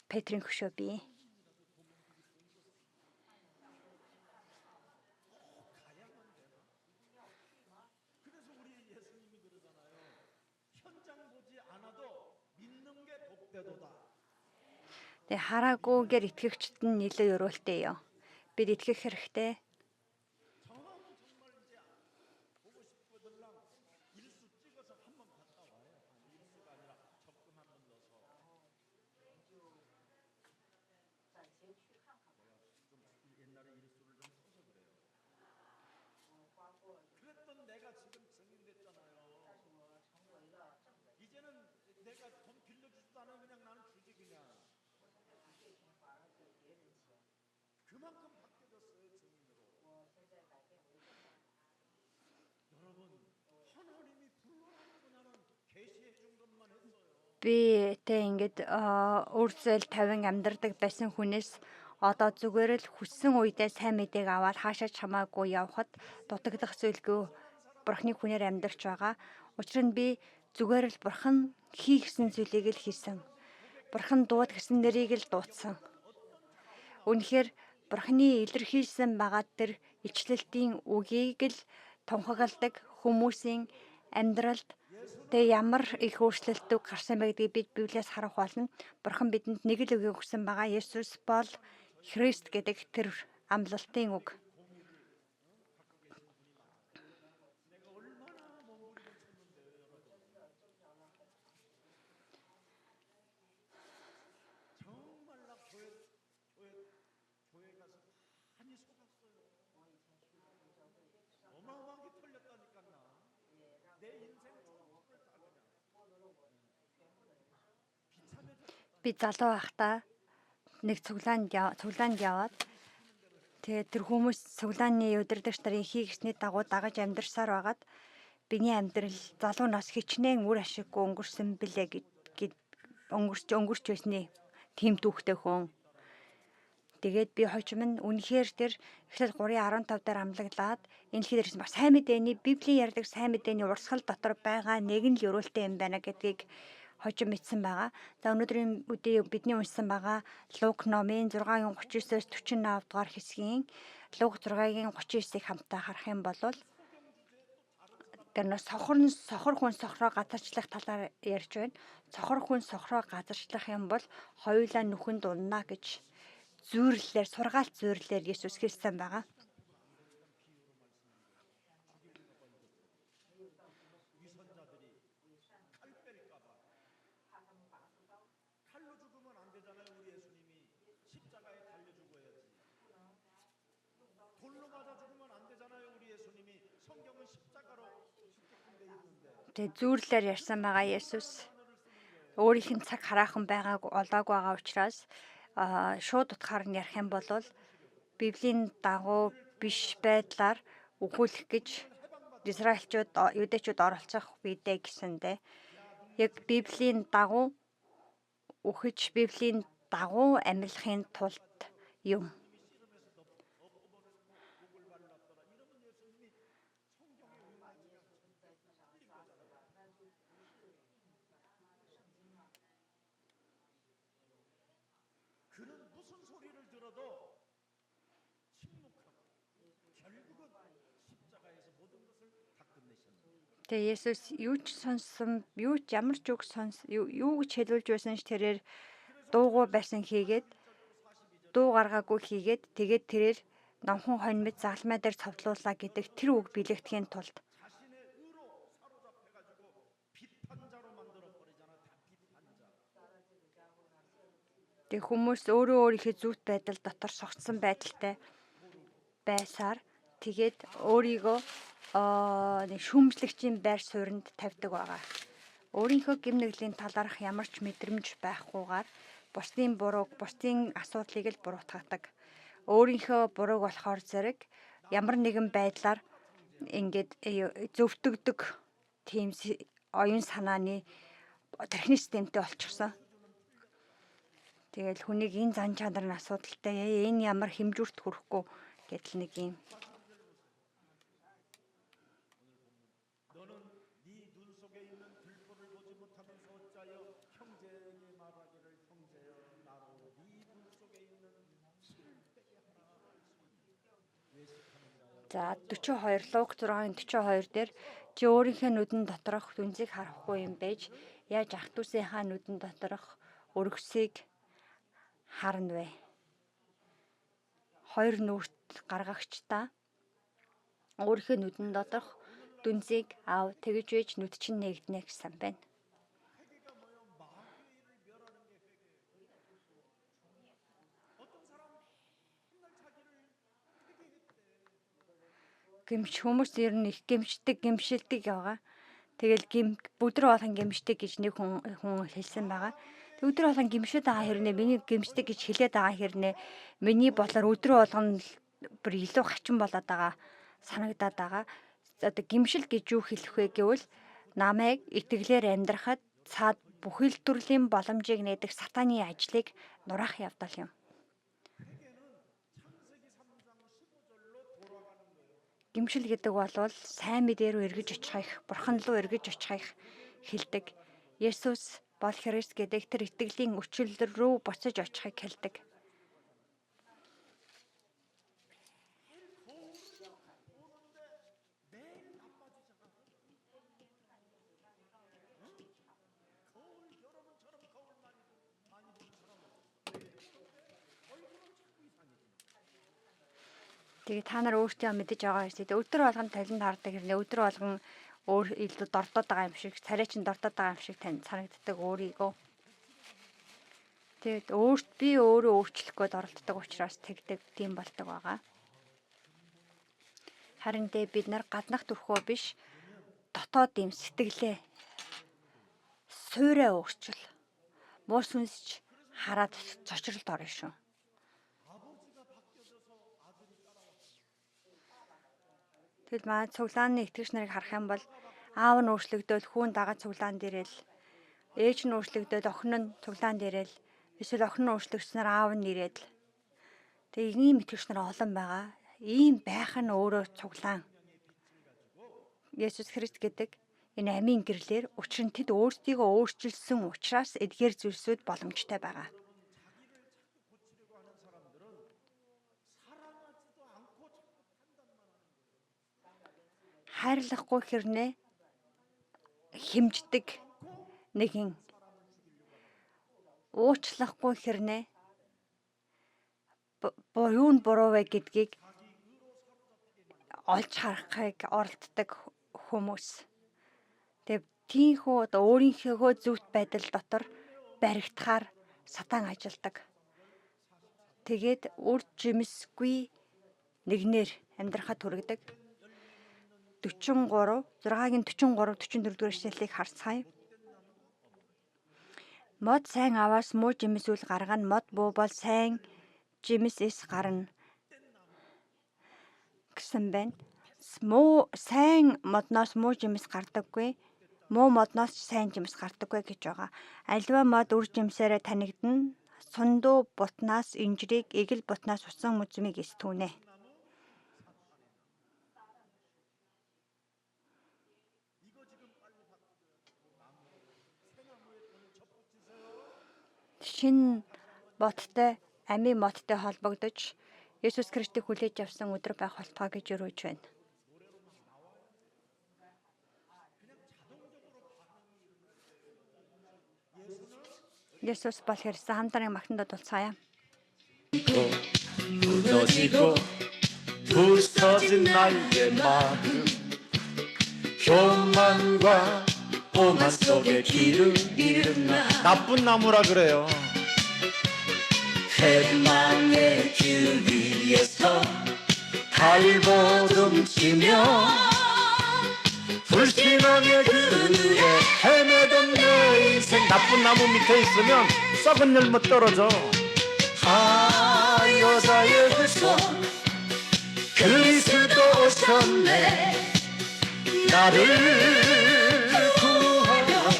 Петрийн хөшөө бий. Тэгээ хараагүйгээр итгэгчд нь нэлээд өрөөлтэй ёо. Бид итгэх хэрэгтэй. Би ингээд өөрсдөө 50 амьдардаг байсан хүнээс одоо зүгээр л хүссэн үедээ сайн мэдээг аваад хаашаа чамаагүй явхад дутагдах зүйлгүй Бурхны хүнээр амьдарч байгаа. Учир нь би зүгээр л Бурхан хийгсэн зүйлийг л хийсэн. Бурхан дууд гэсэн нэрийг л дуудсан. Үнэхээр Бурхны илэрхийлсэн байгаа тэр ичлэлтийн үгийг л тунхагладаг хүмүүсийн амьдралд тэгээ ямар их өөрчлөлтөд гарсан бэ гэдгийг бид Библиэс харах болно. Бурхан бидэнд нэг л үгийг өгсөн байгаа. Есүс бол Христ гэдэг тэр амлалтын үг. Би залуу байхдаа нэг цуглаанд яваад тэгээд тэр хүмүүс цуглааны удирдагч нарын хийгсний дагуу дагаж амьдарсаар байгаад биний амьдрал залуу нас хичнээн үр ашиггүй өнгөрсөн билээ гэд өнгөрч байсны тийм түүхтэй хүн. Тэгээд би хожим нь үнэхээр тэр Эхлэл 3:15 дээр амлаглаад энэ дэлхий дээрээс маш сайн мэдээний Библийн ярьдаг сайн мэдээний урсгал дотор байгаа нэг нь л өрөөлтэй юм байна гэдгийг хожим мэдсэн байгаа. За өнөөдрийн үдээ бидний уншсан байгаа Лук номын 6:39-с 48 дугаар хэсгийн Лук 6:39-ийг хамтаа харах юм бол тэр сохор хүн сохроо газарчлах талаар ярьж байна. Сохор хүн сохроо газарчлах юм бол хоёулаа нүхэнд унана гэж зүйрлэлээр сургаалт зүйрлэлээр Есүс хэлсэн байгаа. Тэгээ зүйрлэлээр ярьсан байгаа Есүс өөрийнх нь цаг хараахан олоогүй байгаа учраас шууд утгаар нь ярих юм бол Библийн дагуу биш байдлаар өгүүлэх гэж Израильчууд юудэчүүд оролцох үедээ гэсэндээ яг Библийн дагуу үхэж Библийн дагуу амьлахын тулд юм. Тэгээ Есүс юу ч сонсон, ямар ч үг юу гэж хэлүүлж байсан ш тэрээр дуугүй байсан хийгээд дуу гаргаагүй хийгээд тэгээд тэрээр номхон хонь мэд загалмай дээр цовдлууллаа гэдэг тэр үг билэгдэхийн тулд тэг хүмүүс өөрөө өөрийнхөө зүвт байдал дотор согтсон байдалтай байсаар тэгээд өөрийгөө нэг шүүмжлэгчийн байр суурьнд тавьдаг байгаа. Өөрийнхөө гэм нэглийн талаарх ямар ч мэдрэмж байхгүйгээр бусдын асуудлыг л буруутгадаг. Өөрийнхөө бурууг болохоор зэрэг ямар нэгэн байдлаар ингээд зөвтгдөг тийм оюун санааны тархины системтэй болчихсон. Тэгэл хүнийг энэ зан чанар нь асуудалтай энэ ямар хэмжүүрт хүрэхгүй гэдэл нэг юм. За 42 Лук 6:42 дээр чи өөрийнхөө нүдэн доторх дүнзийг харахгүй юм байж яаж ах дүүсийнхаа нүдэн доторх өргөсийг харна вэ? Хоёр нүрт гаргагчдаа өөрийнхөө нүдэн доторх дүнзийг аав тэгж байж нүд чинь нэгднэ гэсэн байна. Хүмүүс ер нь их гэмшилдэг байгаа. Тэгэл өдрө болгон гэмшдэг гэж нэг хүн хэлсэн байгаа. Өдрө болгон гэмшээд байгаа хэрнээ миний гэмшдэг гэж хэлээд байгаа хэрнээ миний бодлоор өдрө болгон бүр илүү хачин болоод байгаа санагдаад байгаа. Одоо гэмшил гэж юу хэлэх вэ гэвэл намайг итгэлээр амьдрахад цаад бүхэл төрлийн боломжийг нээдэг сатаны ажлыг нураах явдал юм. Гэмшил гэдэг бол сайн мэдээ рүү эргэж очих, бурхан руу эргэж очихыг хэлдэг. Есүс бол Христ гэдэг тэр итгэлийн өчил рүү буцаж очихыг хэлдэг. Тэгээ та нар өөртөө мэдэж байгаа юм. Өдөр болгон талент хардаг хэрнээ өдөр болгон өөр илүү дордоод байгаа юм шиг, царай чин дордоод байгаа юм шиг танд санагддаг өөрийгөө. Тэгээд би өөрөө өөрчлөх гээд оролддог учраас тэгдэг тийм болдог байгаа. Харин бид нар гаднах төрхөө биш, дотоод юм сэтгэлээ суурэ өөрчил. Муу сүнсч хараад цочролд орно шүү. Тэгэл манай цуглааны итгэгч нарыг харах юм бол аав нь өөрчлөгдөөл хүүн дагаад цуглаан дээрэл, ээж нь өөрчлөгдөөл охин нь цуглаан дээрэл, эсвэл охин нь өөрчлөгдсөнээр аав нь ирээд. Тэгээ ийм итгэгч нар олон байгаа. Ийм байх нь өөрөө цуглаан. Есүс Христ гэдэг энэ амийн гэрлэр учир нь тэд өөрсдийгөө өөрчилсөн учраас эдгээр зүйлсүүд боломжтой байгаа. Хайрлахгүй хэрнээ химждэг нэгэн, уучлахгүй хэрнээ юу нь буруу вэ гэдгийг олж харахыг оролддог хүмүүс. Тэгээ тийхүү одоо өөрийнхөө зөвхт байдал дотор баригдахаар сатан ажилдаг. Тэгээд үр жимсгүй нэгнэр амьдрахад хүргэдэг. 6-гийн 44 дугаар эшлэлийг харцгаая. Мод сайн аваас муу жимс үл гаргана, мод буу бол сайн жимс эс гарна гэсэн байна. Сайн модноос муу жимс гардаггүй, муу модноос сайн жимс гардаггүй гэж байгаа. Аливаа мод үр жимсээрээ танигдана. Сундуу бутнаас инжирийг, эгэл бутнаас усан мөзмийг эстүүнэ. Шинэ боттой, амийн моттой холбогдож Есүс Христийг хүлээж авсан өдөр байх болтугай гэж өрөөж байна. Есүс бол Христ. Хамтран магтандад болцгаая. 무너지고 부서진 나의 마음 교만과 오만 속에 길을 잃었나 나쁜 나무라 그래요. 패망의 길 위에서 발버둥치며 불신앙의 그늘에 헤매던 내 인생 나쁜 나무 밑에 있으면 썩은 열매 떨어져. 아 여자의 후손 그리스도 오셨네 나를 구하여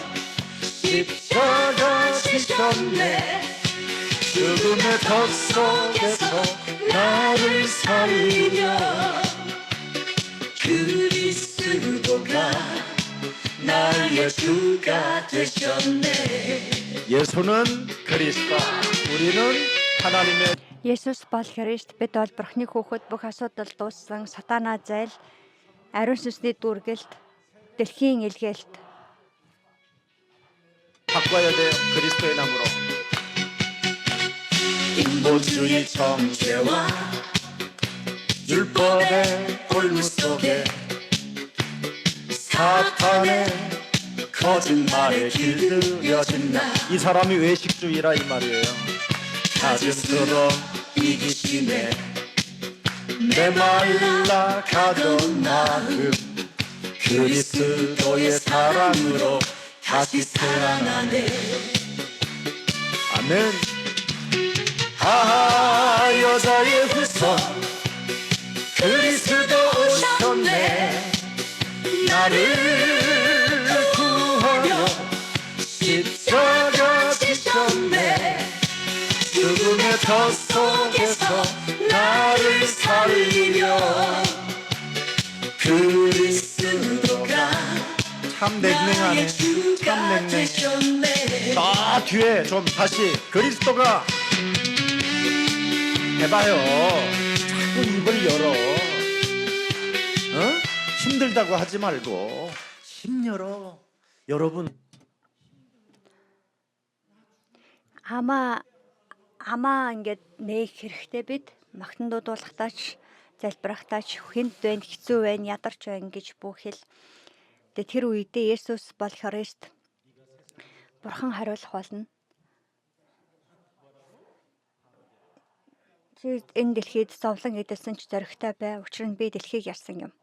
십자가 지셨네 죽음의 덫 속에서 나를 살리며 그리스도가 나의 주가 되셨네 예수는 그리스도 우리는 하나님의 Есүс бол Христ. Бид бол Бурхны хүүхэд, бүх асуудал дууссан, сатанаа зайл, ариун сүнсний дүүргэлт, дэлхийн илгээлт 바꿔야 돼요. 그리스도의 나무로. 인본주의 정죄와 율법의 골무 속에 사탄의 거짓말에 길들여진 나. 이 사람이 외식주의라 이 말이에요. 가슴으로 이기심에 메말라 가던 마음 그리스도의 사랑으로 다시 살아나네. 아멘. 아 여자의 후손 그리스도 오셨네 나를 구하여 십자가 지셨네 죽음의 덫 속에서 나를 살리며 그리스도가 참 냉랭하네. 참 냉랭해. 아 뒤에 좀 다시 그리스도가 해봐요. 자꾸 입을 열어. 어? 힘들다고 하지 말고 힘 열어. 여러분. Амаа ингээд нээх хэрэгтэй бид магтан дуудуулахтаач, залбирахтаач хүнд байна, хэцүү байна, ядарч байна гэж бүхэл. Тэгээ тэр үедээ Есүс бол Христ. Бурхан хариулах болно. Чи энэ дэлхийд зовлон эдэлсэн ч зоригтой бай. Учир нь би дэлхийг ярьсан юм.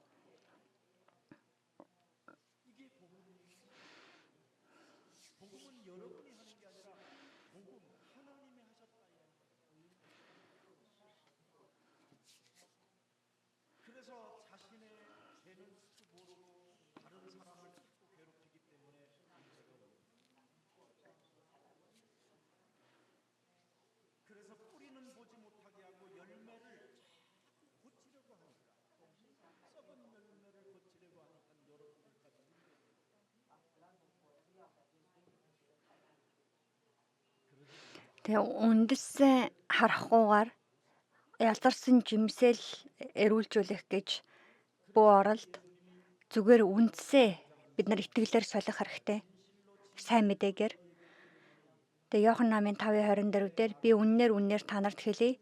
Тэгээ үндэс харахгүйгээр ялдарсан жимсэл эрүүлжүүлэх гэж бүү оролд зүгээр үндсээ бид нар итгэлээр солих хэрэгтэй. Сайн мэдээгээр. Тэгээ Иохан намын 5:24 дээр би үннээр та нарт хэлье.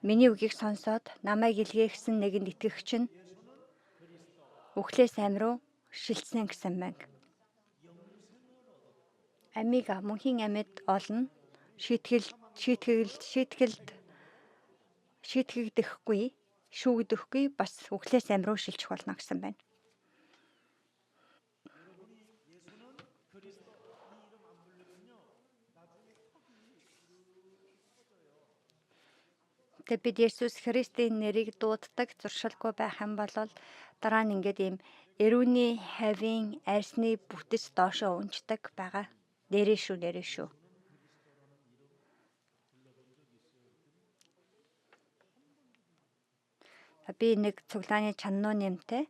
Миний үгийг сонсоод намайг илгээсэн нэгэнд итгэх чинь үхлээс амь руу шилжсэн гэсэн байна. Амийг мөнхийн амьд олно. Шүүгдэхгүй бас үхлээс амь руу шилжих болно гэсэн байна. Тэгээд бид Есүс Христийн нэрийг дууддаг зуршилгүй байх юм бол дараа нь ингээд ийм эрүүний хавийн арьсны бүтэц доошоо унждаг байгаа. Нэрээ шүү. Би нэг цуглааны чаннуу нэмтэй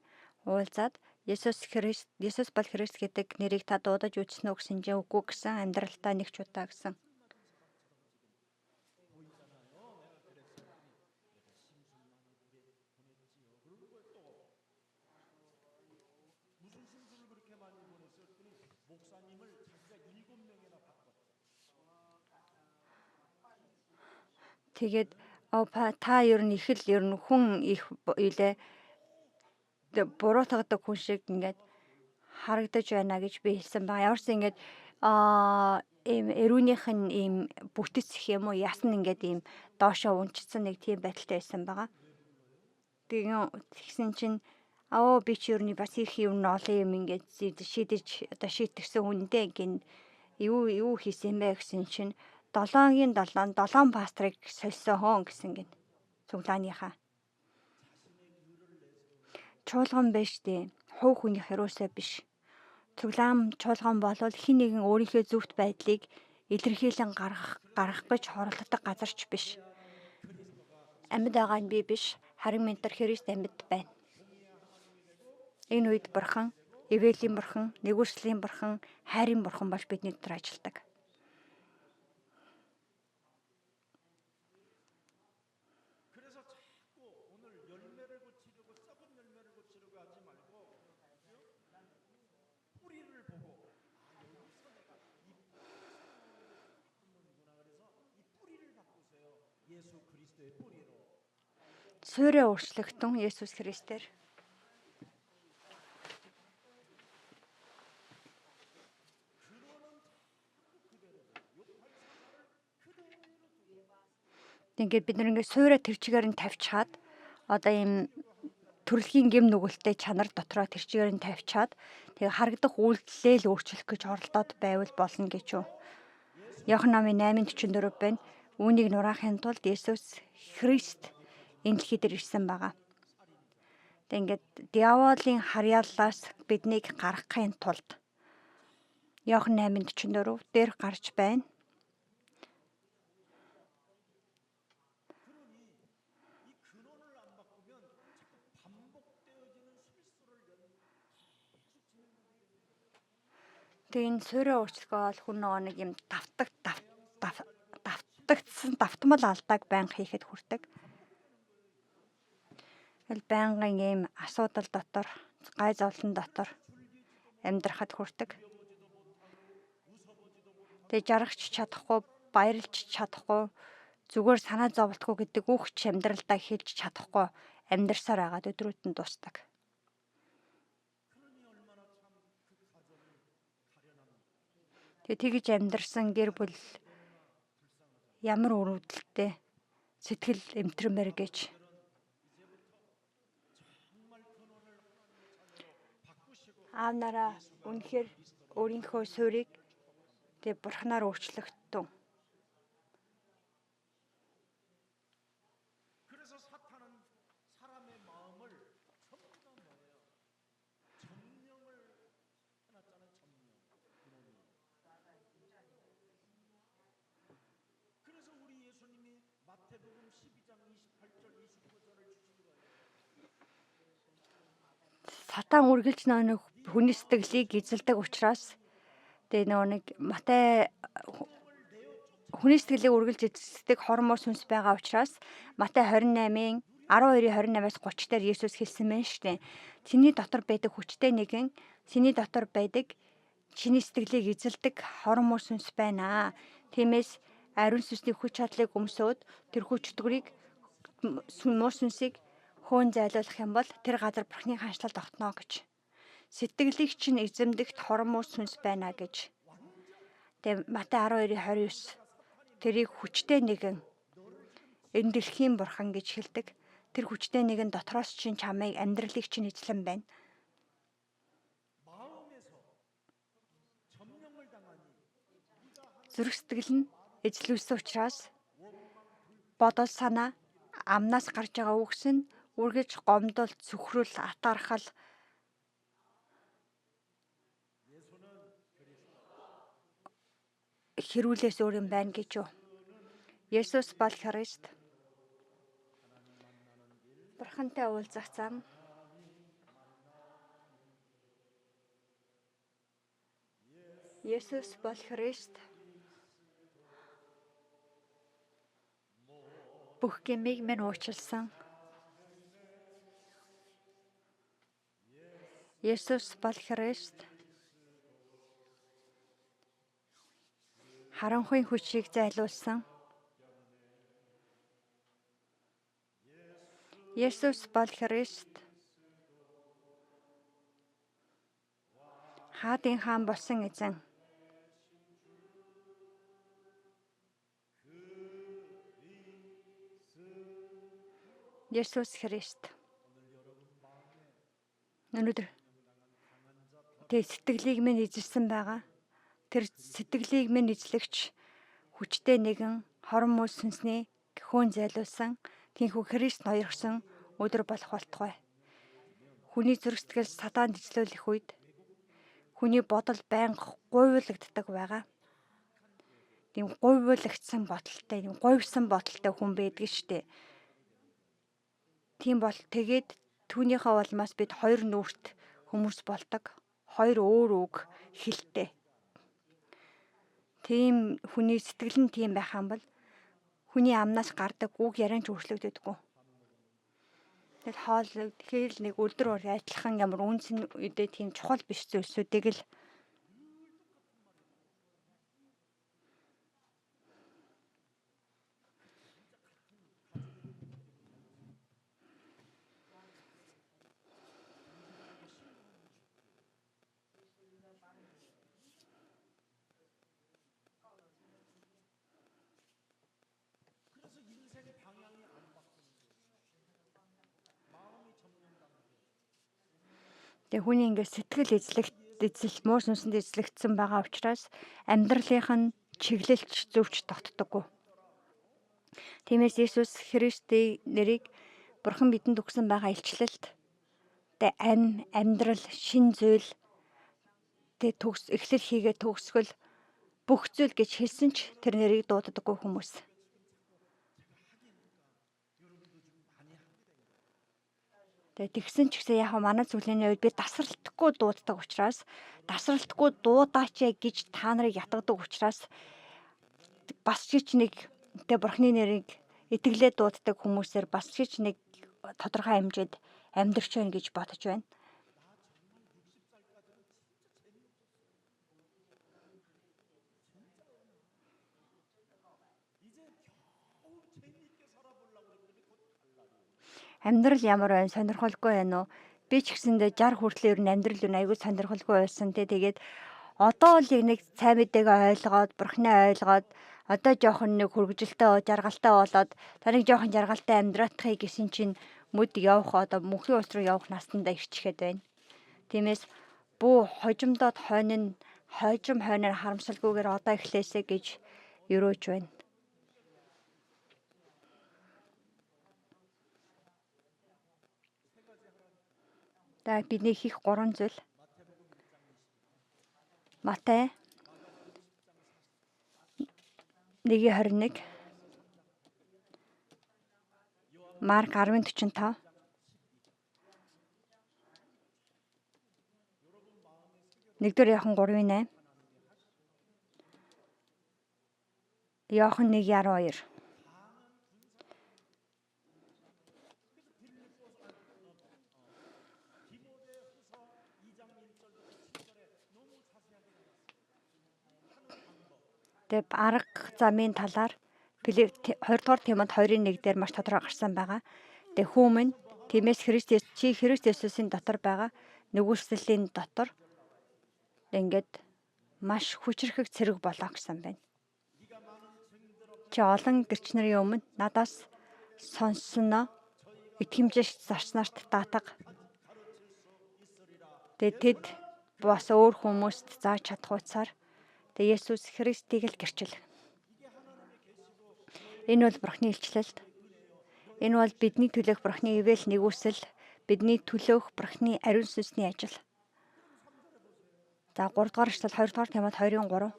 уулзаад Есүс бол Христ гэдэг нэрийг та дуудаж үзсэн үү гэсэн чинь үгүй гэсэн, амьдралтаа нэг ч удаа гэсэн. Тэгээд та ер нь хүн их үлээ буруутгадаг хүн шиг ингээд харагдаж байна гэж би хэлсэн ба. Ямарсан ингээд ийм эрүүнийх нь ийм бүтэц гэх юм уу ясна ингээд ийм доошоо унчсан нэг тийм байдалтай байсан байгаа. Тэгсэн чинь би чи ер нь бас их юм олон юм ингээд шийдэгсэн хүндээ гин юу хийсэн бэ гэсэн чинь 7-7 пастрыг сольсон хоон гэсэн гин цуглааныхаа. Чуулган биш дээ. Хувь хүнийх юусаа биш. Чуулган бол хин нэгэн өөрийнхөө зөвхт байдлыг илэрхийлэн гаргах гэж хорлогддог газарч биш. Амьд байгаа нь би биш. Харин ментор Христ амьд байна. Энэ үед Бурхан, Эвэлийн Бурхан, Нэгүслийн Бурхан, хайрын Бурхан болж бидний дотор ажилладаг. Суурьа өөрчлөгдөн Есүс Христээр. Ингээд бид нэг суурьа тэр чигээр нь тавьчаад одоо ийм төрөлхийн гэм нүгэлтэй чанар дотроо тэр чигээр нь тавьчаад тэгээ харагдах үйлдэлээ л өөрчлөх гэж оролдоод байвал болно гэж юу. Иохан намын 8:44 байна. Үүнийг нураахын тулд Есүс Христ энэ дэлхий дээр ирсэн байгаа. Тэг ингээд диаволын харьяаллаас биднийг гаргахын тулд Иохан 8:44 дээр гарч байна. Тэг энэ суурьа өөрчлөхөө бол хүн нэг юм давтмал алдааг байнга хийхэд хүрдэг. Байнгын ийм асуудал дотор, гай зовлон дотор амьдрахад хүрдэг. Тэгээ жаргаж чадахгүй, баярлж чадахгүй, зүгээр санаа зовлтгүй гэдэг үгч амьдралдаа хэлж чадахгүй амьдрсаар агаад өдрүүд нь дуусдаг. Тэгээ тэгж амьдрсан гэр бүл ямар өрөвдөлтэй сэтгэл эмтрэмэр гэж. Аав нараа үнэхээр өөрийнхөө суурийг Бурханаар өөрчлөгдсөн. Сатан үргэлж нэг хүний сэтгэлийг эзэлдэг учраас тэгээ нэг Матай хүний сэтгэлийг үргэлж эзэлдэг хормоо сүнс байгаа учраас Матай 28-ын 12-28-аас 30 дээр Есүс хэлсэн байна шүү дээ. Чиний дотор байдаг хүчтэй нэгэн, чиний дотор байдаг чиний сэтгэлийг эзэлдэг хормоо сүнс байна. Тиймээс ариун сүнсний хүч чадлыг өмсөөд тэр хүч төдгөрийг муу сүнсийг хөөн зайлуулах юм бол тэр газар бурхны ханшлалд огтно гэж. Сэтгэлийг чинь эзэмдэгт хормоо сүнс байна гэж. Тэгээ Матай 12:29 тэрийг хүчтэй нэгэн энэ дэлхийн бурхан гэж хэлдэг. Тэр хүчтэй нэгэн дотроос чинь чамайг амьдралыг чинь эзлэн байна. Зүрх сэтгэл нь эзлүүлсэн учраас бодол санаа амнаас гарч байгаа үгс нь үргэлж гомдол, цөхрөл, атаархал хэрүүлээс өөр юм байна гэж юу. Есүс бол Христ. Бурхантай уулзах зам. Есүс бол Христ. Бүх гэмийг минь уучлсан. Есүс бол Христ. Харанхуйн хүчийг зайлуулсан. Есүс бол Христ. Хаадын хаан болсон эзэн. Есүс Христ. Өнөөдөр тэг сэтгэлийг минь эзэлсэн байгаа. Тэр сэтгэлийг минь эзлэгч хүчтэй нэгэн хормоо сүнсний хөөн зайлуулсан тийхүү Христ ноёрхсон өдөр болох болтугай. Хүний зүрх сэтгэл сатаанд эзлүүлэх үед хүний бодол байнга гуйвлагддаг байгаа. Тийм гуйвлагдсан бодолтой, тийм говьсон бодолтой хүн байдаг штеп. Тийм бол тэгээд түүнийхээ улмаас бид хоёр нүрт хүмүүс болдог. Хоёр өөр үг хэлтэй. Тийм хүний сэтгэл нь тийм байх юм бол хүний амнаас гардаг үг яриан ч өөрчлөгддөггүй. Тэгэл хоол тэгэл нэг өдөр адилхан ямар үнсэн үедээ тийм чухал биш зүйлсүүдийг л тэг хүний ингээд сэтгэл эзэл муу сүнсэнд эзлэгдсэн байгаа учраас амьдралынх нь чиглэлч зөвч тогтдоггүй. Тиймээс Есүс Христийн нэрийг Бурхан бидэнд өгсөн байгаа илчлэлт тэг амьдрал, шин зүйл тэг эхлэл хийгээ төгсгөл бүх зүйл гэж хэлсэн ч тэр нэрийг дууддаггүй хүмүүс. Тэгсэн ч гэсэн яг манай зүйлийн үед би тасралтгүй дууддаг учраас тасралтгүй дуудаач гэж та нарыг ятгадаг учраас бас ч нэг Бурхны нэрийг итгэлээ дууддаг хүмүүсээр бас ч нэг тодорхой хэмжээд амьдрч байна гэж бодож байна. Амьдрал ямар байна? Сонирхолтой байна уу? Би ч гэсэндээ 60 хүртэл ер нь амьдрал юу аягүй сонирхолтой байсан. Тэгээд одоо л нэг сайн мэдээг ойлгоод, Бурхны ойлгоод, одоо жоохон нэг хөргөжилтэй, жаргалтай болоод, таныг жоохон жаргалтай амьдрахыг гэсэн чинь мүд явах одоо мөнхийн ус руу явах настандаа ирчихэд байна. Тиймээс бүү хожимдоод хойноор харамсалгүйгээр одоо эхлээсэ гэж өрөөж байна. Бидний хийх 3 зүйл. Матай 1:21 Марк 10:45. Нэгдүгээр Иохан 3:8. Иохан 1:12. Тэгээ арга замын талаар 2 дугаар Тимот 2:1 дээр маш тодорхой гарсан байгаа. Тэгээ хүмүн тиймээс чи Христ Есүсийн дотор байгаа нэгүслийн дотор ингээд маш хүчрхэг цэрэг болоо гэсэн байна. Чи олон гэрч нарын өмнө надаас сонссноо итгэмжш зарснаарт даатга. Тэгээ тэд бас өөр хүмүүст зааж чадах утсаар тэгээ Есүс Христийг л гэрчил. Энэ бол Бурхны илчлэлт. Энэ бол бидний төлөөх Бурхны ивэл нэгүсэл, бидний төлөөх Бурхны ариун сүнсний ажил. За 3 дугаар эшлэл 2 дугаар Тимот 2:3.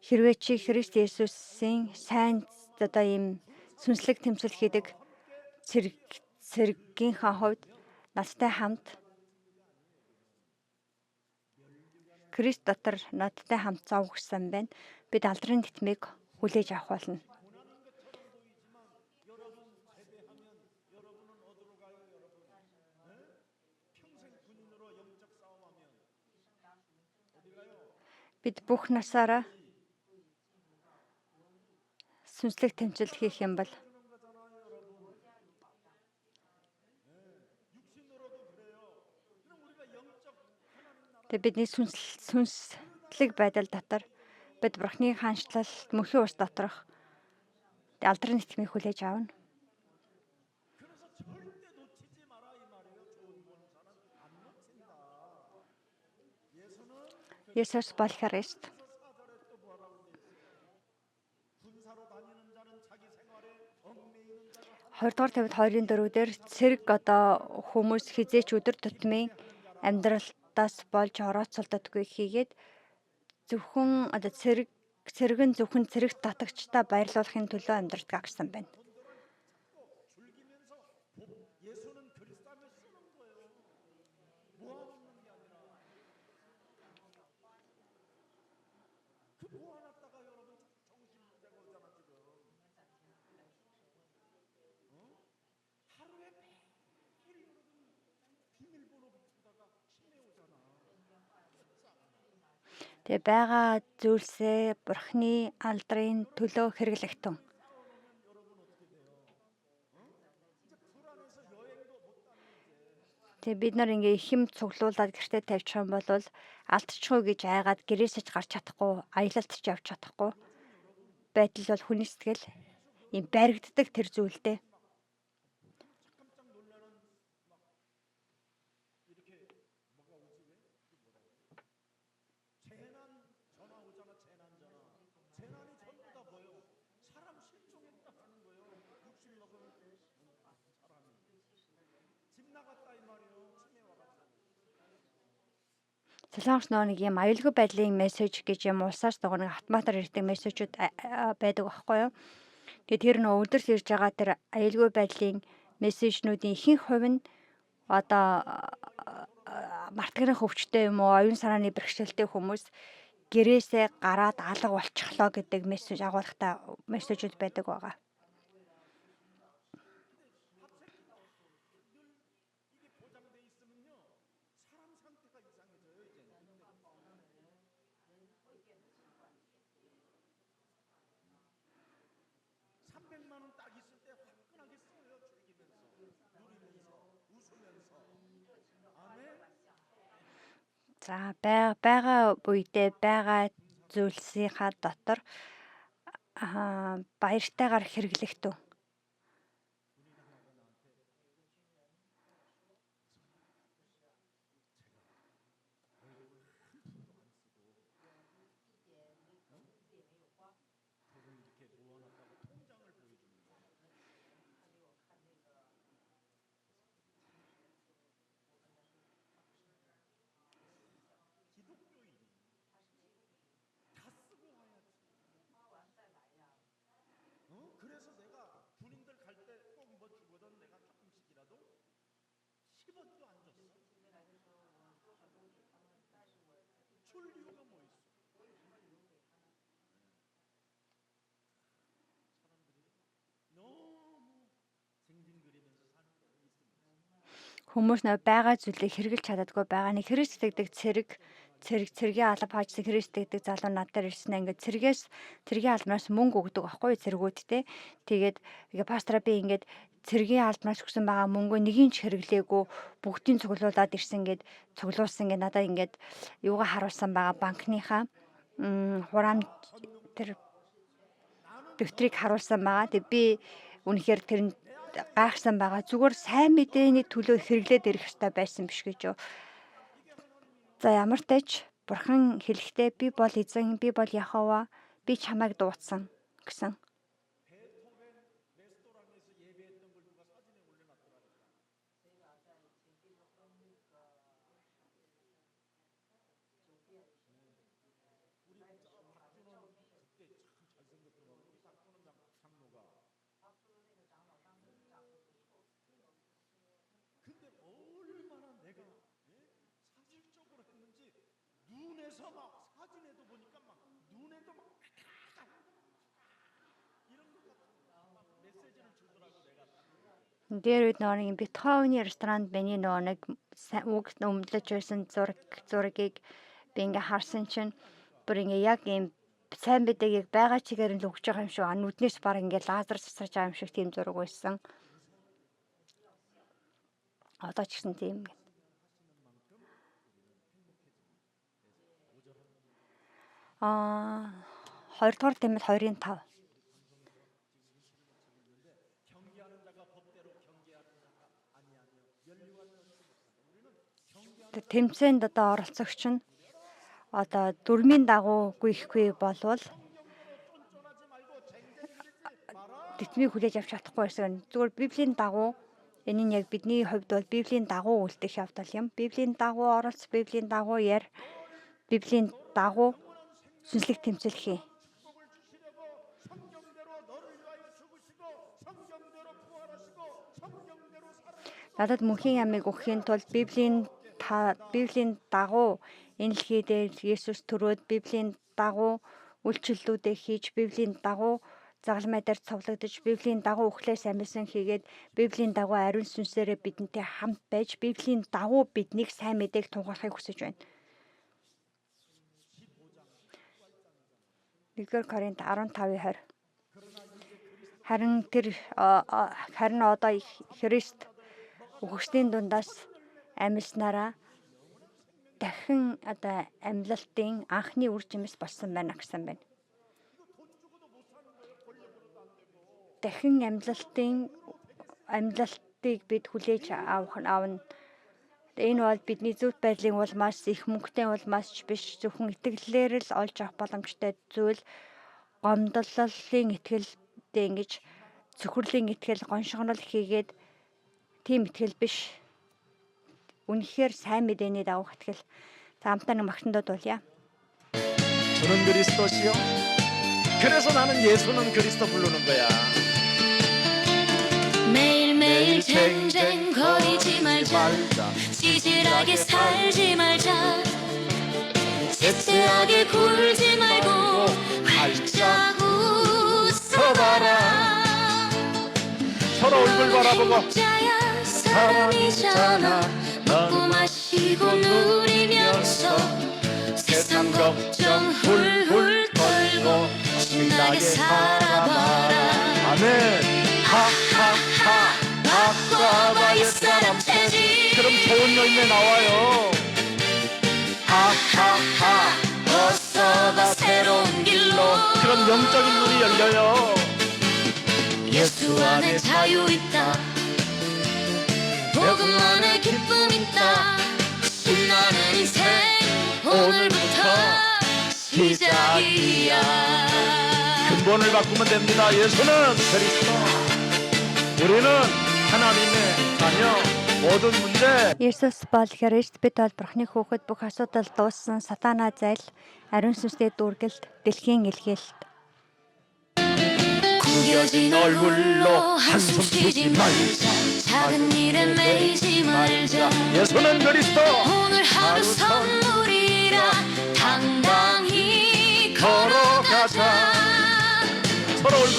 Хэрвээ чи Христ Есүсийн сайн ийм сүнслэг тэмцэл хийдэг цэргийнхаа хувьд надтай хамт Христ дотор надтай хамт зов гэсэн байна. Бид алдрын титмийг хүлээж авах болно. Бид бүх насаараа сүнслэг тэмцэл хийх юм бол тэгээ бидний сүнслэг байдал дотор бид Бурхны хаанчлалт мөнхийн ус доторх алдрын нитмийг хүлээж авна. Есүс бол Христ. Хоёрдугаар Тимот 2:4 дээр цэрэг хүмүүс хизээч өдөр тутмын амьдралтаас болж орооцолдодгүй хийгээд зөвхөн цэрэг нь зөвхөн цэрэгт татагчдаа баярлуулахын төлөө амьдардаг гэсэн байна. Тэгээ байгаа зүйлсээ Бурхны алдрын төлөө хэрэглэгтэн. Тэгээ бид нар ингээ их юм цуглуулад гэртээ тавьчих юм бол алдчихгүй гэж айгаад гэрээсэж гарч чадахгүй, аялалд ч явж чадахгүй байдал бол хүний сэтгэл юм баригддаг тэр зүйлдээ. Солонгос нэг юм аюулгүй байдлын мессеж гэж юм улсаас нэг автоматар ирдэг мессежүүд байдаг байхгүй юу? Тэгээд тэр өдөрт ирж байгаа тэр аюулгүй байдлын мессежнүүдийн ихэнх хувь нь мартагны хөвчтэй юм уу, оюун санааны бэрхшээлтэй хүмүүс гэрээсээ гараад алга болчихлоо гэдэг мессеж агуулгатай мессежүүд байдаг байгаа. За байгаа үедээ байгаа зүйлсийнхаа дотор баяртайгаар хэрэглэхтүү. Хүмүүс нөө байгаа зүйлийг хэрэгжилж чаддаггүй байгаа нэг хэрэгсдэгдэг цэргийн алба хаажсан хэрэгсдэгдэг залуу над дээр ирсэн ингээд цэргийн албанаас мөнгө өгдөг аахгүй цэргүүд те. Тэгээд пастора би ингээд цэргийн албанаас өгсөн байгаа мөнгөө нэгийн ч хэрэглээгүй бүгдийг цуглуулад ирсэн ингээд цуглуулсан ингээд надад ингээд юугаа харуулсан байгаа банкныхаа хураам тэр дэвтрийг харуулсан байгаа. Тэг би үнэхээр тэр гайхсан байгаа. Зүгээр сайн мэдээний төлөө хэрэглээд ирэх хэрэгтэй байсан биш гэж юу. За ямар ч тач бурхан хэлэхдээ би бол эзэн, би бол Яхова, би чамайг дуудсан гэсэн. 눈에서 막 사진에도 보니까 막 눈에도 막 이런 것 같은 메시지를 주더라고 내가. Дээр үед нэг Бетховны ресторанд миний нэг үг өмдлөж байсан зургийг би ингээ харсан чинь бүр ингээ яг юм сайн бидэгийг байгаа чигээр л өгч байгаа юм шиг нүднээс баг ингээ лазер засарч байгаа юм шиг тийм зураг байсан. Одоо ч гэсэн тийм. 2-р Тимот 2:5. Тэмцээнд одоо оролцогч нь одоо дүрмийн дагуу гүйхгүй болвол тэтмийг хүлээж авч чадахгүй байсан. Зүгээр Библийн дагуу энэ нь яг бидний хувьд бол Библийн дагуу үлдэх явдал юм. Библийн дагуу оролц, Библийн дагуу яар, Библийн дагуу сүнслэг тэмцэл хий. Надад мөнхийн ямыг өгөхийн тулд Библийн дагуу энэ дэлхий дээр Есүс төрөөд Библийн дагуу үйлчлэлүүдээ хийж, Библийн дагуу загалмай дээр цовлогдож, Библийн дагуу өхлөөс амьсан хийгээд, Библийн дагуу ариун сүнсээрээ бидэнтэй хамт байж, Библийн дагуу биднийг сайн мэдээг тунгаахыг хүсэж байна. 1-р Коринт 15:20. Харин одоо Христ үхсдийн дундаас амьснараа дахин одоо амьлалтын анхны үр жимс болсон байна гэсэн байна. Дахин амьлалтыг бид хүлээж авна. Энэ бол бидний зөв байдлын улмаас, их мөнгөтэй улмаас ч биш, зөвхөн итгэлээр л олж авах боломжтой зүйл. Гомдлолын итгэлтэй ингэж цөхрөлийн итгэл, гоншгонол хийгээд тийм итгэл биш. Үнэхээр сайн мэдээний дагуу итгэл. За хамтаа нэг магтандаа дуулъя. 주는 그리스도시요. 그래서 나는 예수는 그리스도 부르는 거야. 매일매일 쟁쟁거리지 말자. 찌질하게 살지 말자. 째째하게 굴지 말고 활짝 웃어봐라. 서로 얼굴 바라보고 사람이잖아. 먹고 마시고 누리면서 세상 걱정 훌훌 털고 신나게 살아봐라. 아멘. 하하하. 바꿔봐 옛사람 체질. 그럼 좋은 열매 나와요. 하하하. 어서가 새로운 길로. 그럼 영적인 눈이 열려요. 예수 안에 자유 있다. 복음 안에 기쁨 있다. 신나는 인생 오늘부터 시작이야. 근본을 바꾸면 됩니다. 예수는 그리스도. 우리는 하나님의 자녀. 모든 문제. Есүс бол Христ, бид бол Бурхны хүүхэд, бүх асуудал дууссан, сатанаа зайл, ариун сүнстэй дүүргэлт, дэлхийн илгээлт. 구겨진 얼굴로 한숨 쉬지 말자. 작은 일에 매이지 말자. 예수는 그리스도. 오늘 하루 선물이라 다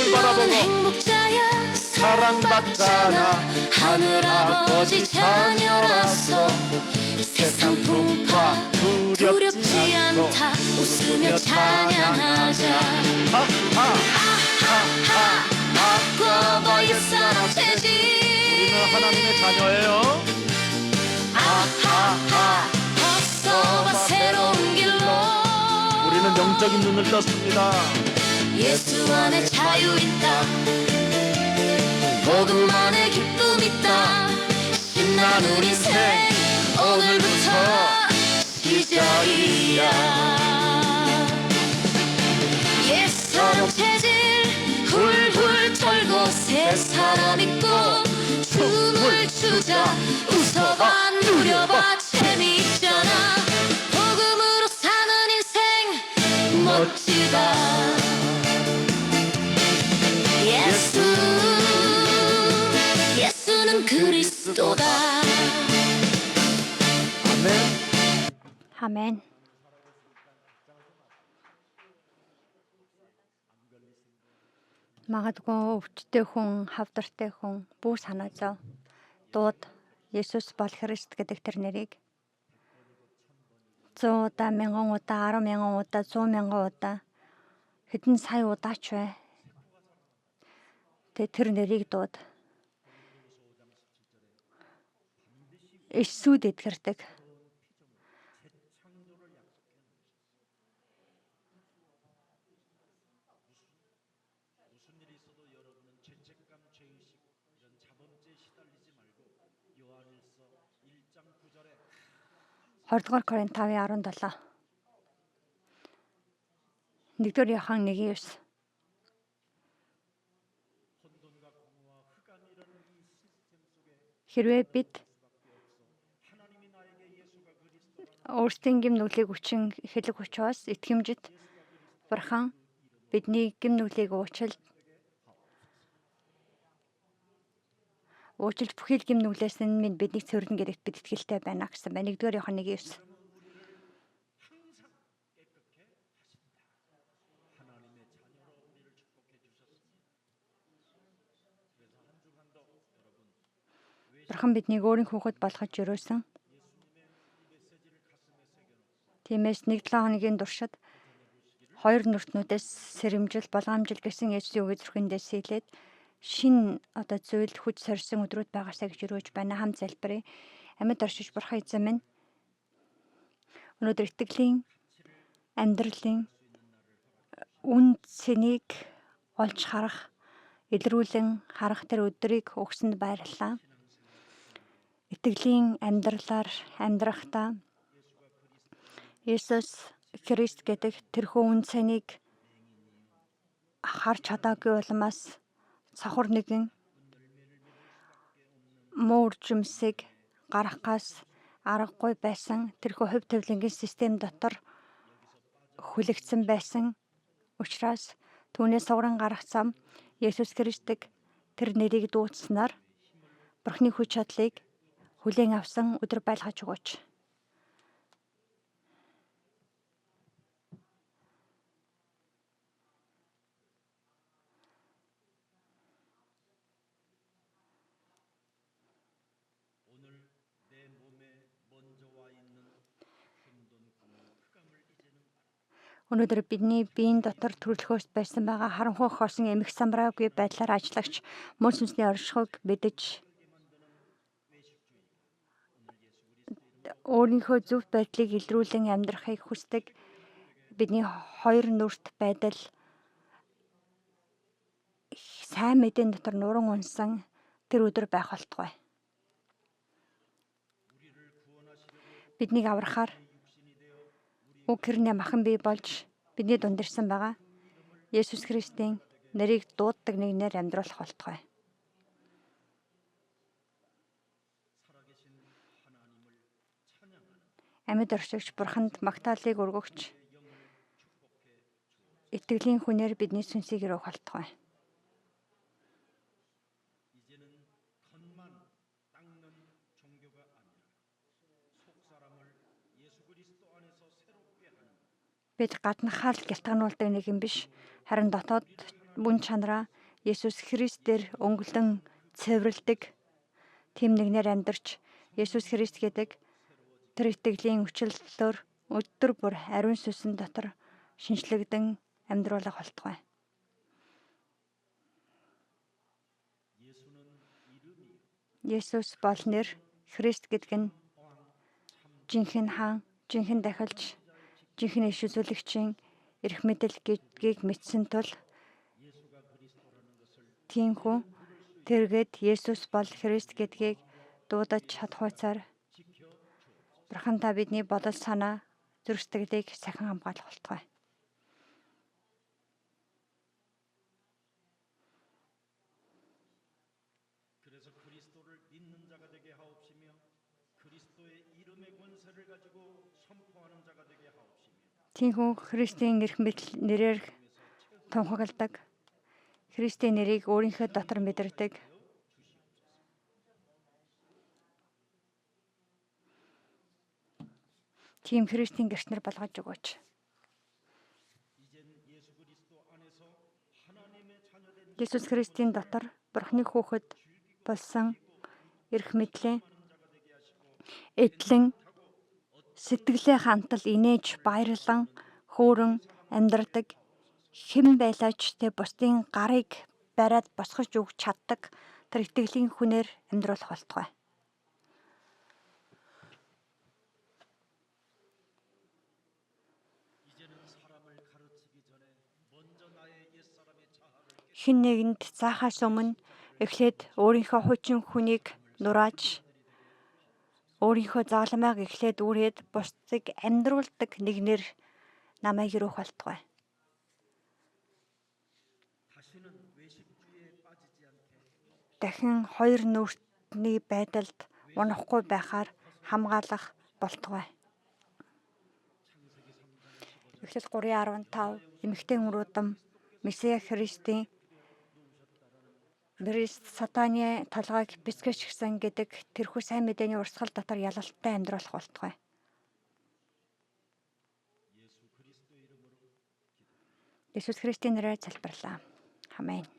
하늘을 바라보고 행복자야 사랑받잖아. 하늘아버지 자녀라서 세상 풍파 두렵지 않다. 웃으며 찬양하자. 바꿔봐 옛사람 체질. 우리는 하나님의 자녀예요. 벗어봐 새로운 길로. 우리는 영적인 눈을 떴습니다. 예수 안에 자유 있다. 복음 안에 기쁨 있다. 신나는 인생 오늘부터 시작이야. 옛사람 체질 훌훌 털고 새 사람 입고 춤을 추자. 웃어봐 누려봐 재미있잖아. 복음으로 사는 인생 멋지다. 예수는 그리스도다. 아멘. 아멘. Магадгүй өвчтэй хүн, хавдартай хүн бүх санаа зов. Дууд Есүс бол Христ гэдэг тэр нэрийг 100 удаа, 1000 удаа, 10,000 удаа, 100,000 удаа хэдэн сая удаач бай. Тэр нэрийг дууд. Иесүүд эдгэрдэг. Хордугаар Коринт 5:17. 1-р Иохан 1:9. Хэрвээ бид өөрсдийн гэм нүглийг хүчин хэлэг учраас итгэмжит Бурхан бидний гэм нүглийг уучлж бүхий л гэм нүглээс нь минь биднийг цэвэрлэн гэдэгт бид итгэлтэй байна гэсэн байна. 1-р Иохан 1:9. Бурхан биднийг өөрийн хүүхэд болгож өрөөсөн. Тиймээс 1-7 хоногийн туршид 2 нүртнүүдээс сэрэмжил, болгоомжил гэсэн Есүсийн үг зүрхэндээ сийлээд шин зүйл хүч сорьсон өдрүүд байгаасаа гэж өрөөж байна. Хам залбирая. Амьд оршиж Бурхан эзэн минь өнөөдөр итгэлийн амьдралын үн цэнийг олж харах, илрүүлэн харах тэр өдрийг өгсөнд баярлалаа. Итгэлийн амьдралаар амьдрахдаа Есүс Христ гэдэг тэрхүү үн цэнийг харж чадаагүй улмаас цохор нэгэн муу үржимсийг гаргахаас аргагүй байсан тэрхүү хувь тавилангийн систем дотор хүлэгдсэн байсан учраас түүнээс сугран гарах зам Есүс Христийг тэр нэрийг дуудснаар Бурхны хүч чадлыг хүлээн авсан өдөр байлгаж өгөөч. Өнөөдөр бидний биеийн дотор төрөлхөөс байсан байгаа харанхуй хосон эмх самраагүй байдлаар ажиллагч мөн сүнсний оршихуйг мэдэж өөрийнхөө зөв байдлыг илрүүлэн амьдрахыг хүсдэг бидний 2 нүрт байдал сайн мэдээний дотор нуран унсан тэр өдөр байх болтугай. Биднийг аврахаар Уг хэрнээ махан бий болж бидний дунд ирсэн байгаа. Есүс Христийн нэрийг дууддаг нэгнээр амьдруулах болтугай. Амьд оршигч Бурханд магтаалыг өргөгч итгэлийн хүнээр бидний сүнсийг өргөх болтугай. Бид гаднахаар л гялтгануулдаг нэг юм биш. Харин дотоод мөн чанараа Есүс Христээр өнгөлөн цэвэрлдэг тийм нэгнээр амьдарч Есүс Христ гэдэг тэр итгэлийн хүчлэлээр өдөр бүр ариун сүнсэн дотор шинжлэгдэн амьдруулах болтугай. Есүс бол нэр, Христ гэдэг нь жинхэнэ хаан, жинхэнэ дахилч, жинхэнэ иш үзүүлэгчийн эрх мэдэл гэдгийг мэдсэн тул тиймхүү тэргээд Есүс бол Христ гэдгийг дуудаж чадхуйцаар Бурхантай бидний бодол санаа зүрх сэтгэлийг сахин хамгаалах болтугай. 그래서 그리스도를 믿는 자가 되게 하옵시며 그리스도의 이름의 권세를 가지고 선포하는 자가 되게 하옵시며 Тиймхүү Христийн эрх мэдэл нэрээр тунхагладаг, Христийн нэрийг өөрийнхөө дотор мэдэрдэг, тийм Христийн гэрчнэр болгож өгөөч. Есүс Христийн дотор Бурхны хүүхэд болсон эрх мэдлийн эдлэн сэтгэлээ хантал инээж баярлан хөөрөн амьдардаг хэн байлаач тэ бусдын гарыг бариад босгож өгч чаддаг тэр итгэлийн хүнээр амьдруулах болтугай. Хэн нэгэнд заахаас өмнө эхлээд өөрийнхөө хуучин хүнийг нурааж өөрийнхөө загалмайг эхлээд үрээд бусдыг амьдруулдаг нэгнэр намайг ирэх болтугай. Дахин хоёр нүртний байдалд унахгүй байхаар хамгаалах болтугай. Эхлэл 3:15 эмэгтэй хүн Месиа Христийн Христ сатаны толгойг бэлтгэжсэн гэдэг тэрхүү сайн мэдээний урсгал дотор ялалттай амьдруулах болтугай. Есүс Христийн нэрээр залбирлаа. Амен.